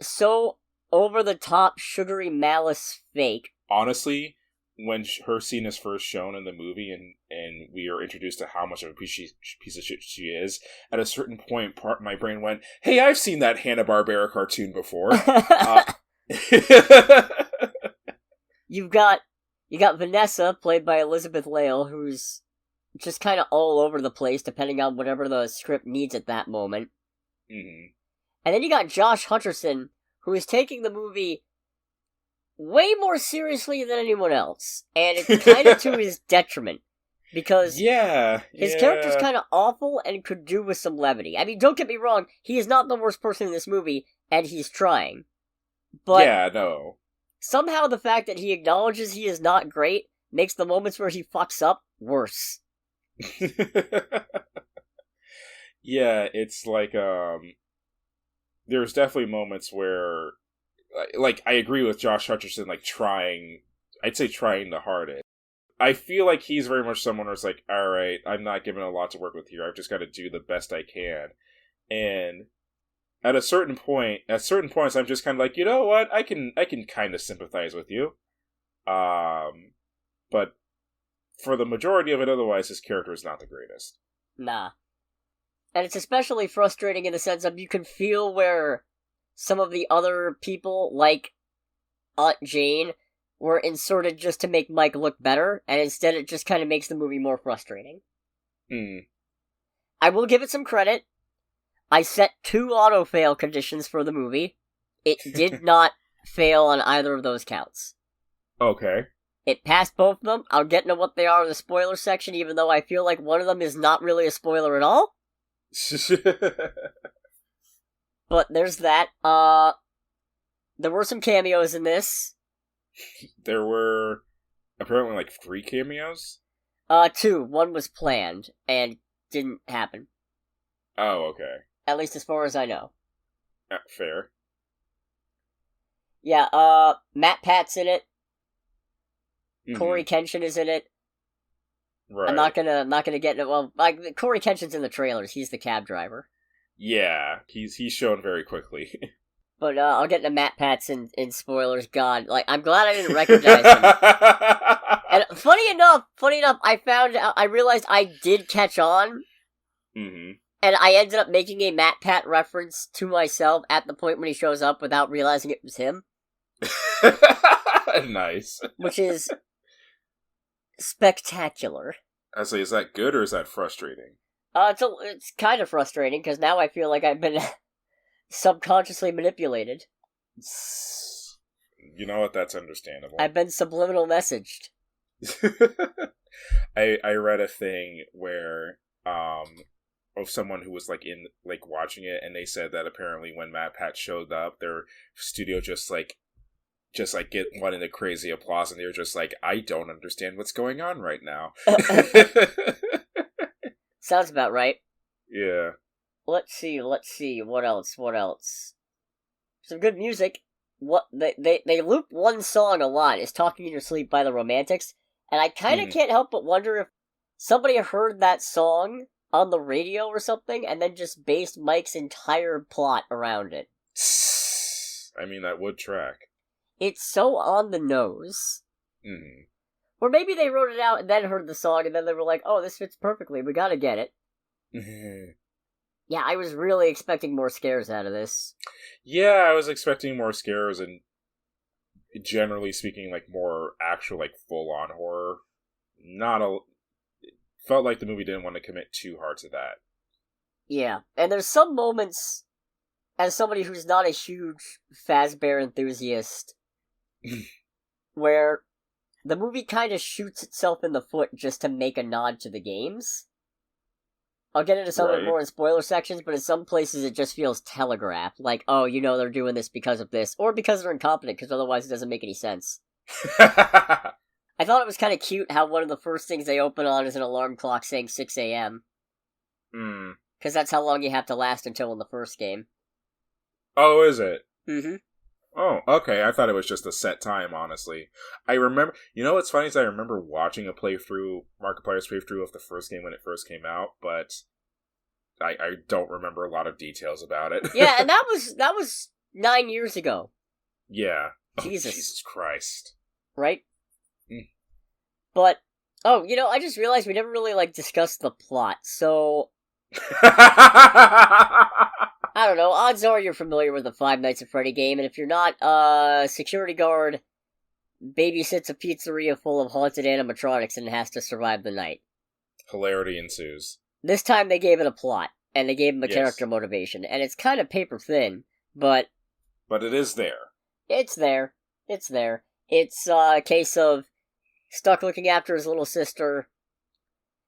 so over-the-top, sugary malice fake. Honestly, when her scene is first shown in the movie and we are introduced to how much of a piece of shit she is, at a certain point, my brain went, hey, I've seen that Hanna-Barbera cartoon before. You got Vanessa, played by Elizabeth Lail, who's just kind of all over the place, depending on whatever the script needs at that moment. And then you got Josh Hutcherson, who is taking the movie way more seriously than anyone else, and it's kind of to his detriment, because his character's kind of awful and could do with some levity. I mean, don't get me wrong, he is not the worst person in this movie, and he's trying. But somehow the fact that he acknowledges he is not great makes the moments where he fucks up worse. Yeah, it's like, there's definitely moments where, like, I agree with Josh Hutcherson, like, I'd say trying the hardest. I feel like he's very much someone who's like, alright, I'm not given a lot to work with here, I've just got to do the best I can. And at certain points, I'm just kind of like, you know what, I can kind of sympathize with you. But for the majority of it, otherwise, his character is not the greatest. Nah. And it's especially frustrating in the sense of you can feel where some of the other people, like Aunt Jane, were inserted just to make Mike look better, and instead it just kind of makes the movie more frustrating. I will give it some credit. I set 2 auto-fail conditions for the movie. It did not fail on either of those counts. Okay. It passed both of them. I'll get into what they are in the spoiler section, even though I feel like one of them is not really a spoiler at all. But there's that. There were some cameos in this. There were apparently like 3 cameos? 2. One was planned and didn't happen. Oh, okay. At least as far as I know. Fair. Yeah, Matt Pat's in it. Mm-hmm. Corey Kenshin is in it. Right. I'm not gonna get into, well, like, Corey Kenshin's in the trailers. He's the cab driver. Yeah, he's shown very quickly. But I'll get into Matt Pat's in spoilers. God, like, I'm glad I didn't recognize him. And funny enough, I realized I did catch on. Mm-hmm. And I ended up making a Matt Pat reference to myself at the point when he shows up without realizing it was him. Nice. Which is spectacular. I say, is that good or is that frustrating? It's kind of frustrating, because now I feel like I've been subconsciously manipulated. You know what? That's understandable. I've been subliminal messaged. I read a thing where of someone who was like watching it, and they said that apparently when Matt Pat showed up, their studio just get one in the crazy applause, and they were just like, I don't understand what's going on right now. Sounds about right. Yeah. Let's see, what else? Some good music. What they loop one song a lot. It's Talking in Your Sleep by the Romantics, and I kind of can't help but wonder if somebody heard that song on the radio or something, and then just based Mike's entire plot around it. I mean, that would track. It's so on the nose. Mm. Or maybe they wrote it out and then heard the song, and then they were like, oh, this fits perfectly, we gotta get it. Yeah, I was really expecting more scares out of this. Yeah, I was expecting more scares, and generally speaking, like, more actual, like, full-on horror. Felt like the movie didn't want to commit too hard to that. Yeah. And there's some moments, as somebody who's not a huge Fazbear enthusiast, where the movie kind of shoots itself in the foot just to make a nod to the games. I'll get into some of it more in spoiler sections, but in some places it just feels telegraphed. Like, oh, you know they're doing this because of this, or because they're incompetent, because otherwise it doesn't make any sense. I thought it was kind of cute how one of the first things they open on is an alarm clock saying 6 a.m. Because that's how long you have to last until in the first game. Oh, is it? Mm-hmm. Oh, okay. I thought it was just a set time, honestly. I remember... You know what's funny is I remember watching a Markiplier's playthrough of the first game when it first came out, but I don't remember a lot of details about it. Yeah, and that was 9 years ago. Yeah. Jesus. Oh, Jesus Christ. Right? But, I just realized we never really, discussed the plot, so... I don't know, odds are you're familiar with the Five Nights at Freddy game, and if you're not, security guard babysits a pizzeria full of haunted animatronics and has to survive the night. Hilarity ensues. This time they gave it a plot, and they gave him a character motivation, and it's kind of paper thin, but... But it is there. It's there. It's a case of stuck looking after his little sister,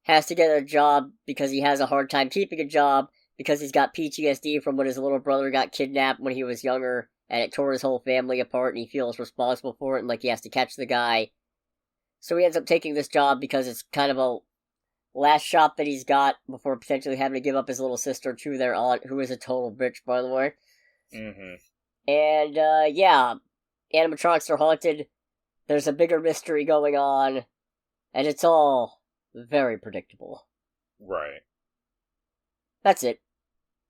has to get a job because he has a hard time keeping a job, because he's got PTSD from when his little brother got kidnapped when he was younger, and it tore his whole family apart, and he feels responsible for it, and he has to catch the guy. So he ends up taking this job because it's kind of a last shot that he's got before potentially having to give up his little sister to their aunt, who is a total bitch, by the way. Mm-hmm. And, animatronics are haunted, there's a bigger mystery going on, and it's all very predictable. Right. That's it.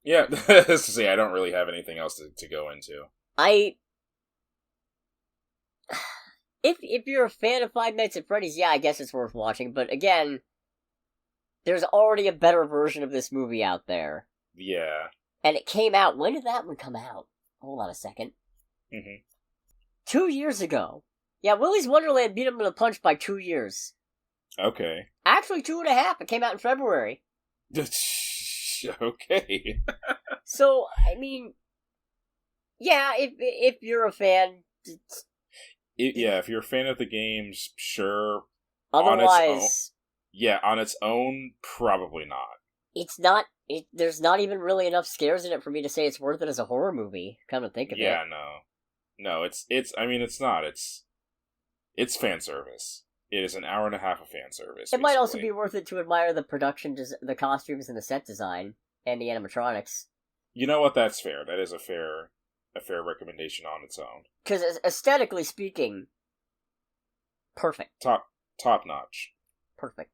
Yeah, to say, I don't really have anything else to go into. If you're a fan of Five Nights at Freddy's, yeah, I guess it's worth watching, but again, there's already a better version of this movie out there. Yeah. And it came out, when did that one come out? Hold on a second. 2 years ago. Yeah, Willy's Wonderland beat him in a punch by 2 years. Okay. Actually, 2.5. It came out in February. Okay. So, I mean, yeah, if you're a fan... if you're a fan of the games, sure. Otherwise... On its own, probably not. It's not... there's not even really enough scares in it for me to say it's worth it as a horror movie, come to think of it. Yeah, no. No, it's not. It's fan service. It is an hour and a half of fan service. It might also be worth it to admire the production, the costumes and the set design, and the animatronics. You know what? That's fair. That is a fair recommendation on its own. Because aesthetically speaking, perfect. Top notch. Perfect.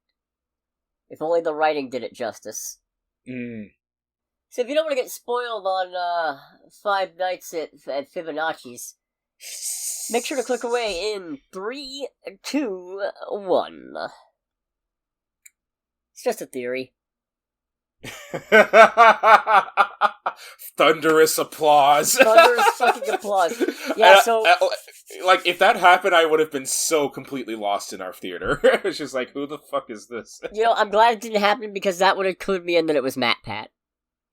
If only the writing did it justice. So if you don't want to get spoiled on Five Nights at Fibonacci's, make sure to click away in 3, 2, 1. It's just a theory. Thunderous applause. Thunderous fucking applause. Yeah, so... like, if that happened, I would have been so completely lost in our theater. It's just like, who the fuck is this? I'm glad it didn't happen because that would have clued me in that it was Matt Pat.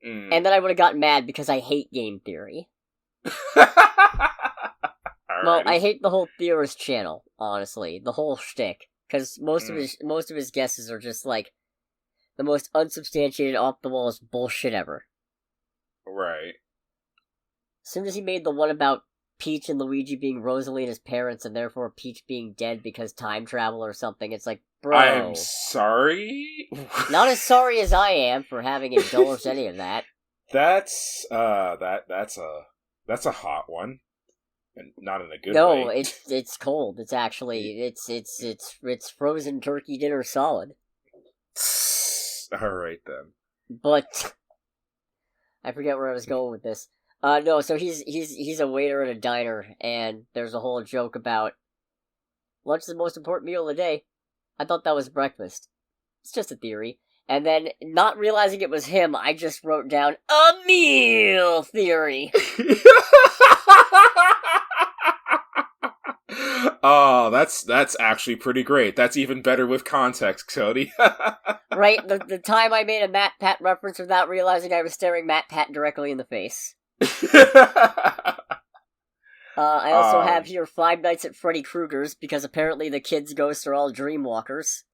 And then I would have gotten mad because I hate game theory. Well, I hate the whole theorist channel, honestly. The whole shtick. Because most of his guesses are just, like, the most unsubstantiated, off-the-walls bullshit ever. Right. As soon as he made the one about Peach and Luigi being Rosalina's parents and therefore Peach being dead because time travel or something, it's like, bro. I'm sorry? Not as sorry as I am for having indulged any of that. That's a hot one. And not in a good way. No, it's cold. It's actually, it's frozen turkey dinner solid. Alright then. But I forget where I was going with this. No, so he's a waiter at a diner, and there's a whole joke about lunch is the most important meal of the day. I thought that was breakfast. It's just a theory. And then, not realizing it was him, I just wrote down a meal theory. Oh, that's actually pretty great. That's even better with context, Cody. Right? The time I made a Matt Pat reference without realizing I was staring Matt Pat directly in the face. I also have here 5 Nights at Freddy Krueger's, because apparently the kids' ghosts are all dreamwalkers.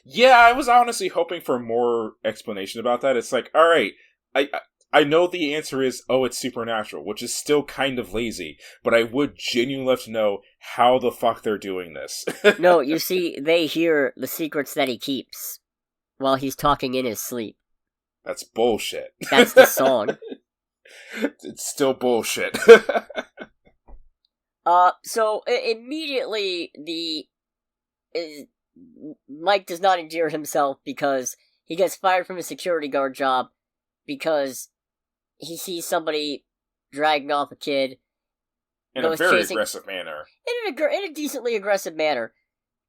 Yeah, I was honestly hoping for more explanation about that. It's like, alright, I know the answer is, it's supernatural, which is still kind of lazy, but I would genuinely love to know how the fuck they're doing this. No, you see, they hear the secrets that he keeps while he's talking in his sleep. That's bullshit. That's the song. It's still bullshit. So immediately Mike does not endear himself because he gets fired from his security guard job because he sees somebody dragging off a kid. In a very aggressive manner. In a decently aggressive manner.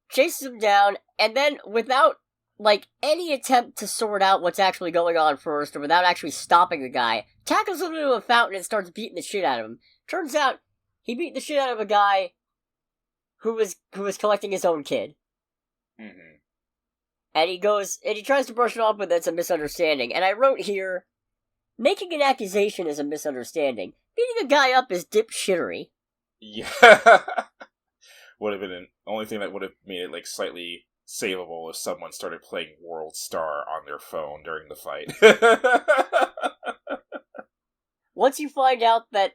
Chases him down, and then without, like, any attempt to sort out what's actually going on first, or without actually stopping the guy, tackles him into a fountain and starts beating the shit out of him. Turns out, he beat the shit out of a guy who was collecting his own kid. Mm-hmm. And he tries to brush it off with it's a misunderstanding. And I wrote here, making an accusation is a misunderstanding. Beating a guy up is dipshittery. Yeah. Would have been the only thing that would have made it, like, slightly savable if someone started playing World Star on their phone during the fight. Once you find out that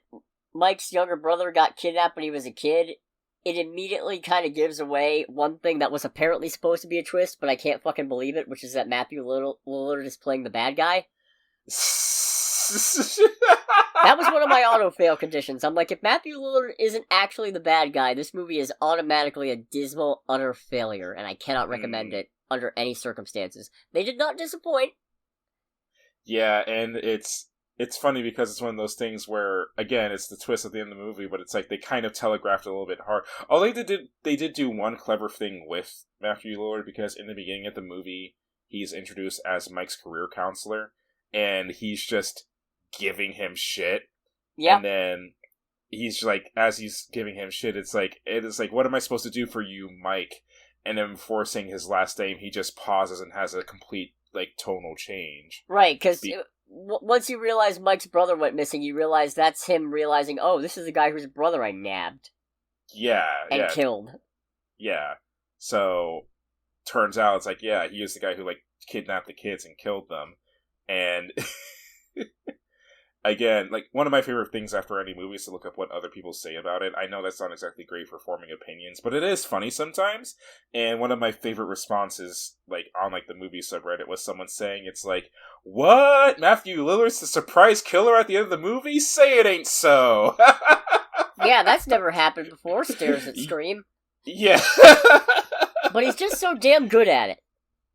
Mike's younger brother got kidnapped when he was a kid, it immediately kind of gives away one thing that was apparently supposed to be a twist, but I can't fucking believe it, which is that Matthew Lillard is playing the bad guy. That was one of my auto-fail conditions. I'm like, if Matthew Lillard isn't actually the bad guy, this movie is automatically a dismal, utter failure, and I cannot recommend it under any circumstances. They did not disappoint. Yeah, and it's funny because it's one of those things where, again, it's the twist at the end of the movie, but it's like they kind of telegraphed it a little bit hard. Although they did do one clever thing with Matthew Lillard, because in the beginning of the movie, he's introduced as Mike's career counselor, and he's just giving him shit. Yeah. And then he's like, as he's giving him shit, it's like, what am I supposed to do for you, Mike? And then before saying his last name, he just pauses and has a complete, like, tonal change. Right, because once you realize Mike's brother went missing, you realize that's him realizing, oh, this is the guy whose brother I nabbed. Yeah, and killed. Yeah. So, turns out it's like, yeah, he was the guy who, like, kidnapped the kids and killed them. And, again, like, one of my favorite things after any movie is to look up what other people say about it. I know that's not exactly great for forming opinions, but it is funny sometimes. And one of my favorite responses, like, on, like, the movie subreddit was someone saying, it's like, what? Matthew Lillard's the surprise killer at the end of the movie? Say it ain't so! Yeah, that's never happened before, stares at Scream. Yeah. But he's just so damn good at it.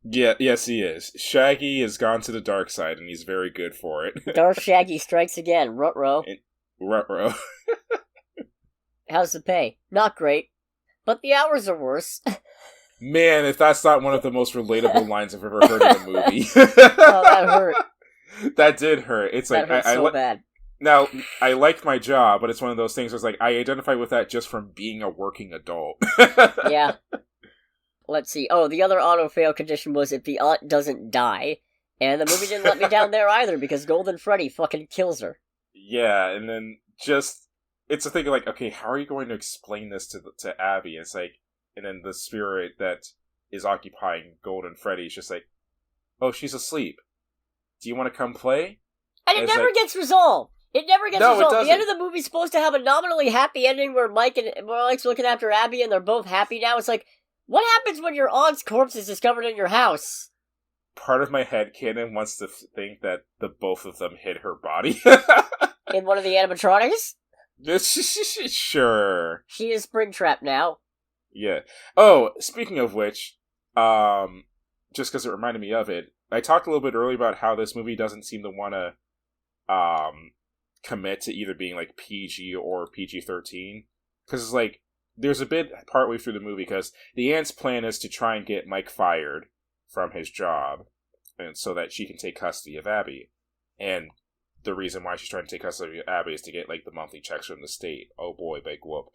Yeah, yes he is. Shaggy has gone to the dark side, and he's very good for it. Darth Shaggy strikes again, Ruh-roh. Ruh-roh. How's the pay? Not great. But the hours are worse. Man, if that's not one of the most relatable lines I've ever heard in a movie. Oh, that hurt. That did hurt. It's that like, hurt so bad. Now, I like my job, but it's one of those things where it's like, I identify with that just from being a working adult. Yeah. Let's see. Oh, the other auto-fail condition was if the aunt doesn't die. And the movie didn't let me down there either, because Golden Freddy fucking kills her. Yeah, and then just... It's a thing of like, okay, how are you going to explain this to Abby? It's like... And then the spirit that is occupying Golden Freddy is just like, oh, she's asleep. Do you want to come play? And it never gets resolved. It never gets resolved. The end of the movie's supposed to have a nominally happy ending where Mike's looking after Abby and they're both happy now. It's like, what happens when your aunt's corpse is discovered in your house? Part of my headcanon wants to think that the both of them hid her body. In one of the animatronics? Sure. She is Springtrap now. Yeah. Oh, speaking of which, just because it reminded me of it, I talked a little bit earlier about how this movie doesn't seem to want to commit to either being like PG or PG-13. Because it's like, there's a bit partway through the movie because the aunt's plan is to try and get Mike fired from his job, and so that she can take custody of Abby. And the reason why she's trying to take custody of Abby is to get like the monthly checks from the state. Oh boy, big whoop.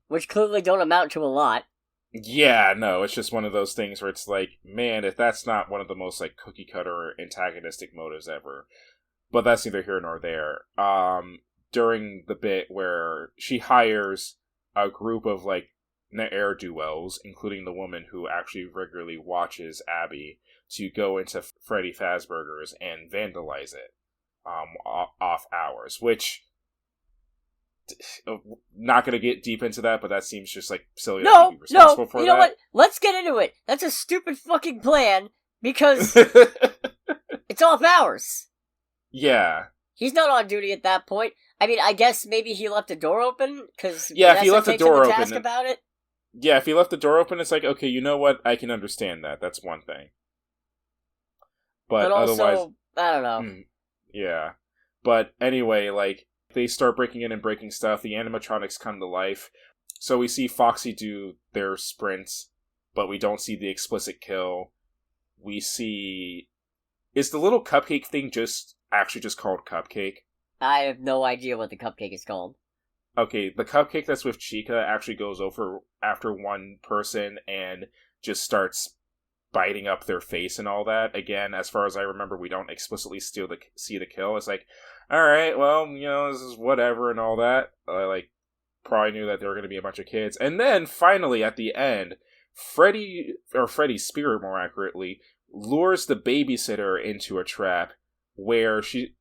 Which clearly don't amount to a lot. Yeah, no, it's just one of those things where it's like, man, if that's not one of the most like cookie cutter antagonistic motives ever. But that's neither here nor there. During the bit where she hires a group of like ne'er-do-wells, including the woman who actually regularly watches Abby, to go into Freddy Fazbear's and vandalize it off hours, which not going to get deep into that, but that seems just like silly. No, to be responsible for you that. know what? Let's get into it. That's a stupid fucking plan because it's off hours. Yeah. He's not on duty at that point. I mean, I guess maybe he left the door open because if he left the door open, task about it. Yeah, if he left the door open, it's like, okay, you know what? I can understand that. That's one thing. But also, otherwise, I don't know. Yeah, but anyway, like they start breaking in and breaking stuff. The animatronics come to life, so we see Foxy do their sprints, but we don't see the explicit kill. We see, is the little cupcake thing just called Cupcake? I have no idea what the cupcake is called. Okay, the cupcake that's with Chica actually goes over after one person and just starts biting up their face and all that. Again, as far as I remember, we don't explicitly see the kill. It's like, alright, well, you know, this is whatever and all that. I, like, probably knew that there were going to be a bunch of kids. And then, finally, at the end, Freddy's spirit, more accurately, lures the babysitter into a trap where she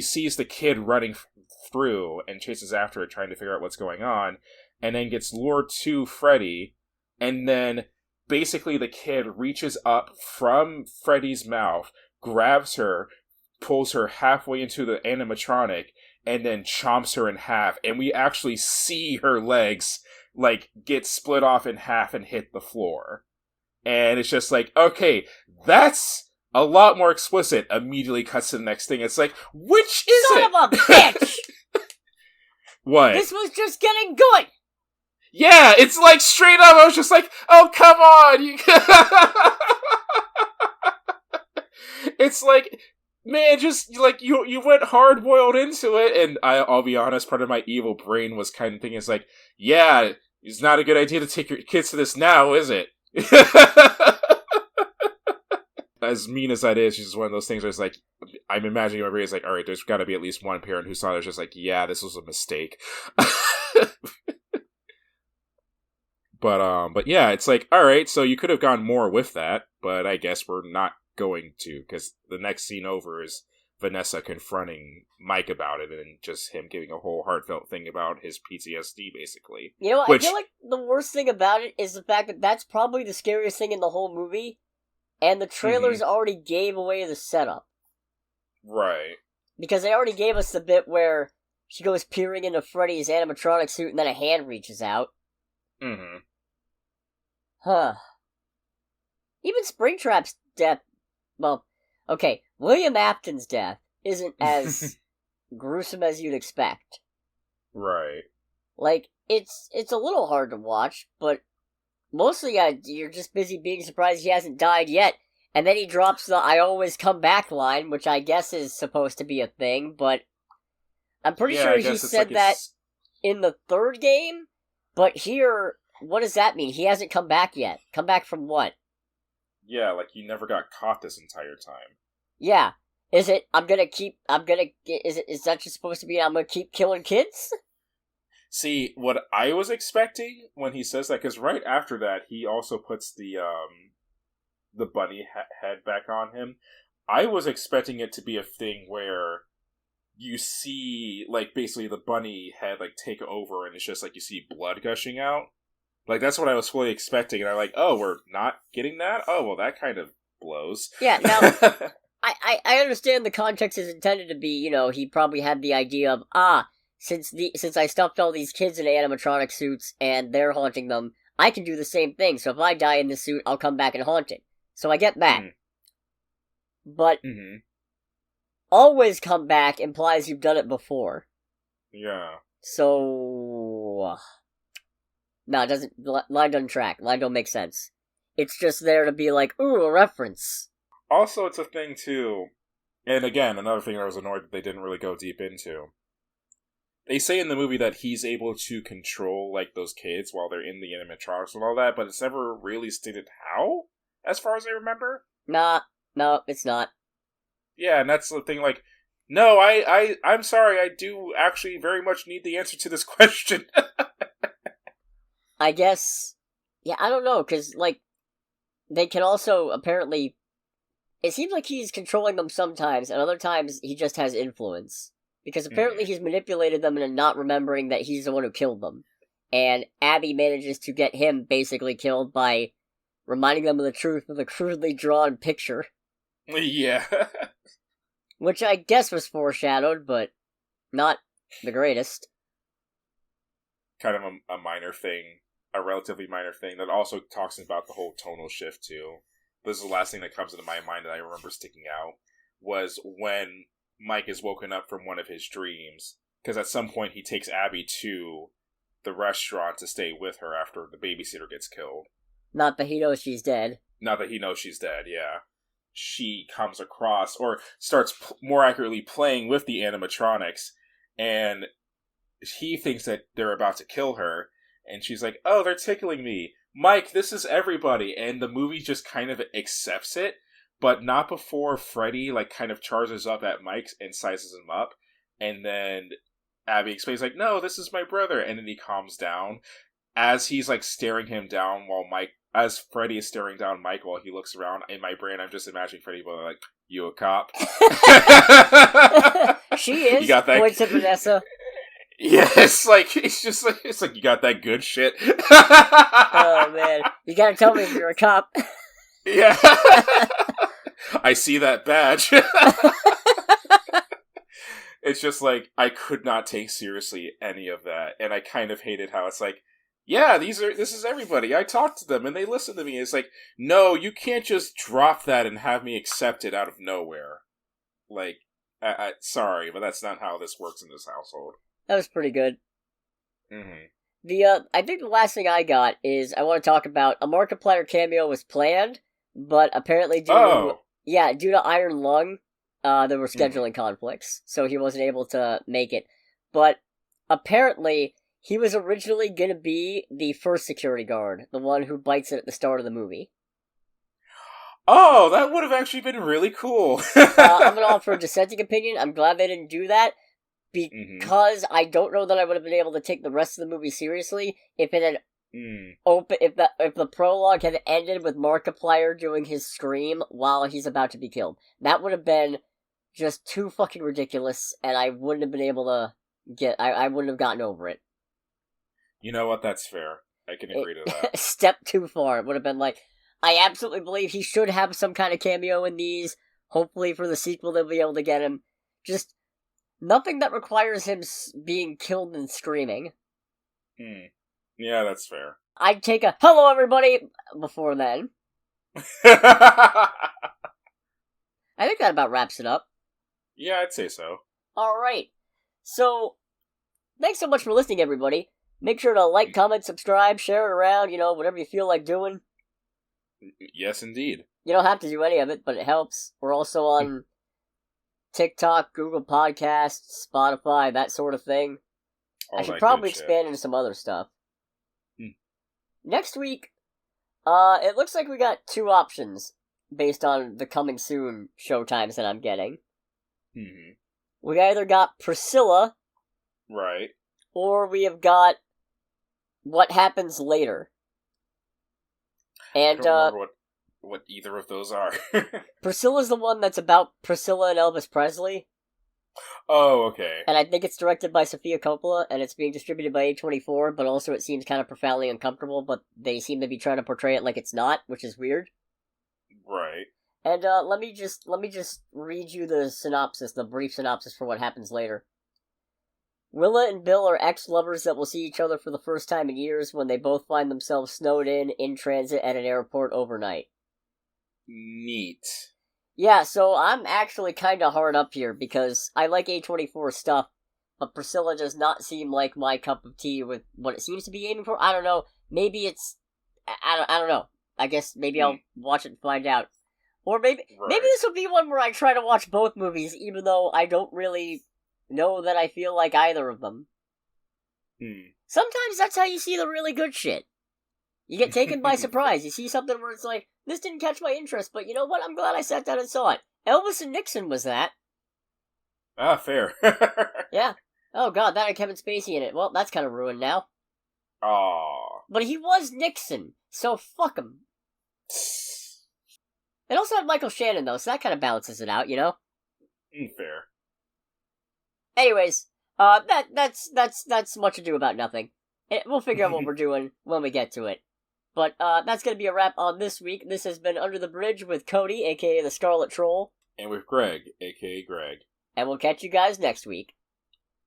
sees the kid running through and chases after it, trying to figure out what's going on, and then gets lured to Freddy, and then basically the kid reaches up from Freddy's mouth, grabs her, pulls her halfway into the animatronic, and then chomps her in half, and we actually see her legs like get split off in half and hit the floor. And it's just like, okay, that's a lot more explicit. Immediately cuts to the next thing. It's like, which is it? Son of a bitch! What? This was just getting good! Yeah, it's like straight up, I was just like, oh, come on! It's like, man, just, like, you went hard-boiled into it, and I'll be honest, part of my evil brain was kind of thinking, it's like, yeah, it's not a good idea to take your kids to this now, is it? As mean as that is, it's just one of those things where it's like, I'm imagining everybody's like, all right, there's got to be at least one parent who saw it just like, yeah, this was a mistake. But yeah, it's like, all right, so you could have gone more with that, but I guess we're not going to, because the next scene over is Vanessa confronting Mike about it, and just him giving a whole heartfelt thing about his PTSD, basically. You know, I feel like the worst thing about it is the fact that that's probably the scariest thing in the whole movie, and the trailers already gave away the setup. Right. Because they already gave us the bit where she goes peering into Freddy's animatronic suit and then a hand reaches out. Mm-hmm. Huh. Even Springtrap's death... Well, okay, William Afton's death isn't as gruesome as you'd expect. Right. Like, it's a little hard to watch, but mostly you're just busy being surprised he hasn't died yet. And then he drops the "I always come back" line, which I guess is supposed to be a thing, but I'm pretty sure he said that in the third game, but here, what does that mean? He hasn't come back yet. Come back from what? Yeah, like you never got caught this entire time. Yeah. Is it, is that just supposed to be, I'm gonna keep killing kids? See, what I was expecting when he says that, because right after that, he also puts the bunny head back on him. I was expecting it to be a thing where you see, like, basically the bunny head, like, take over, and it's just, like, you see blood gushing out. Like, that's what I was fully expecting, and I'm like, oh, we're not getting that? Oh, well, that kind of blows. Yeah, now, I understand the context is intended to be, you know, he probably had the idea of, since I stuffed all these kids in animatronic suits, and they're haunting them, I can do the same thing, so if I die in this suit, I'll come back and haunt it. So I get that. But, always come back implies you've done it before. Yeah. So... No, it doesn't... Line doesn't track. Line don't make sense. It's just there to be like, ooh, a reference. Also, it's a thing, too... And again, another thing I was annoyed that they didn't really go deep into. They say in the movie that he's able to control, like, those kids while they're in the animatronics and all that, but it's never really stated how, as far as I remember. No, it's not. Yeah, and that's the thing, like, no, I'm sorry, I do actually very much need the answer to this question. I guess... Yeah, I don't know, because, like, they can also, apparently... It seems like he's controlling them sometimes, and other times he just has influence. Because apparently he's manipulated them into not remembering that he's the one who killed them. And Abby manages to get him basically killed by reminding them of the truth with a crudely drawn picture. Yeah. Which I guess was foreshadowed, but not the greatest. Kind of a minor thing, a relatively minor thing, that also talks about the whole tonal shift, too. This is the last thing that comes into my mind that I remember sticking out, was when Mike is woken up from one of his dreams, because at some point he takes Abby to the restaurant to stay with her after the babysitter gets killed. Not that he knows she's dead. Not that he knows she's dead, yeah. She comes across, or starts more accurately playing with the animatronics, and he thinks that they're about to kill her, and she's like, oh, they're tickling me. Mike, this is everybody, and the movie just kind of accepts it, but not before Freddy, like, kind of charges up at Mike and sizes him up, and then Abby explains, like, no, this is my brother, and then he calms down. As he's, like, staring him down as Freddy is staring down Mike while he looks around, in my brain, I'm just imagining Freddy going, like, you a cop? She is. You got that? Points at Vanessa. Yeah, it's like, you got that good shit. Oh, man. You gotta tell me if you're a cop. Yeah. I see that badge. It's just like, I could not take seriously any of that. And I kind of hated how it's like, yeah, this is everybody. I talked to them and they listened to me. It's like, no, you can't just drop that and have me accept it out of nowhere. Like, sorry, but that's not how this works in this household. That was pretty good. Mm-hmm. I think the last thing I got is I want to talk about a Markiplier cameo was planned, but apparently due to Iron Lung, there were scheduling conflicts, so he wasn't able to make it. But apparently, he was originally gonna be the first security guard, the one who bites it at the start of the movie. Oh, that would have actually been really cool. I'm going to offer a dissenting opinion. I'm glad they didn't do that, because I don't know that I would have been able to take the rest of the movie seriously if it had if the prologue had ended with Markiplier doing his scream while he's about to be killed. That would have been just too fucking ridiculous, and I wouldn't have been able to I wouldn't have gotten over it. You know what? That's fair. I can agree to that. Step too far. It would have been like, I absolutely believe he should have some kind of cameo in these. Hopefully for the sequel they'll be able to get him. Just nothing that requires him being killed and screaming. Yeah, that's fair. I'd take a hello everybody before then. I think that about wraps it up. Yeah, I'd say so. Alright. So, thanks so much for listening, everybody. Make sure to like, comment, subscribe, share it around, whatever you feel like doing. Yes, indeed. You don't have to do any of it, but it helps. We're also on TikTok, Google Podcasts, Spotify, that sort of thing. I should probably expand into some other stuff. Next week, it looks like we got 2 options based on the coming soon showtimes that I'm getting. We either got Priscilla, right, or we have got What Happens Later. And I don't remember what either of those are. Priscilla's the one that's about Priscilla and Elvis Presley. Oh, okay. And I think it's directed by Sofia Coppola, and it's being distributed by A24, but also it seems kind of profoundly uncomfortable, but they seem to be trying to portray it like it's not, which is weird. Right. And let me just read you the synopsis, the brief synopsis for What Happens Later. Willa and Bill are ex-lovers that will see each other for the first time in years when they both find themselves snowed in transit at an airport overnight. Neat. Yeah, so I'm actually kind of hard up here because I like A24 stuff, but Priscilla does not seem like my cup of tea with what it seems to be aiming for. I don't know. Maybe it's... I don't know. I guess maybe I'll watch it and find out. Or maybe this will be one where I try to watch both movies, even though I don't really know that I feel like either of them. Sometimes that's how you see the really good shit. You get taken by surprise. You see something where it's like, this didn't catch my interest, but you know what? I'm glad I sat down and saw it. Elvis and Nixon was that. Ah, fair. Yeah. Oh god, that had Kevin Spacey in it. Well, that's kind of ruined now. Aww. But he was Nixon, so fuck him. It also had Michael Shannon, though, so that kind of balances it out, Fair. Anyways, that's much ado about nothing. We'll figure out what we're doing when we get to it. But that's going to be a wrap on this week. This has been Under the Bridge with Cody, a.k.a. the Scarlet Troll. And with Greg, a.k.a. Greg. And we'll catch you guys next week.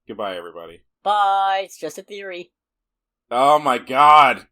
Goodbye, everybody. Bye. It's just a theory. Oh my god!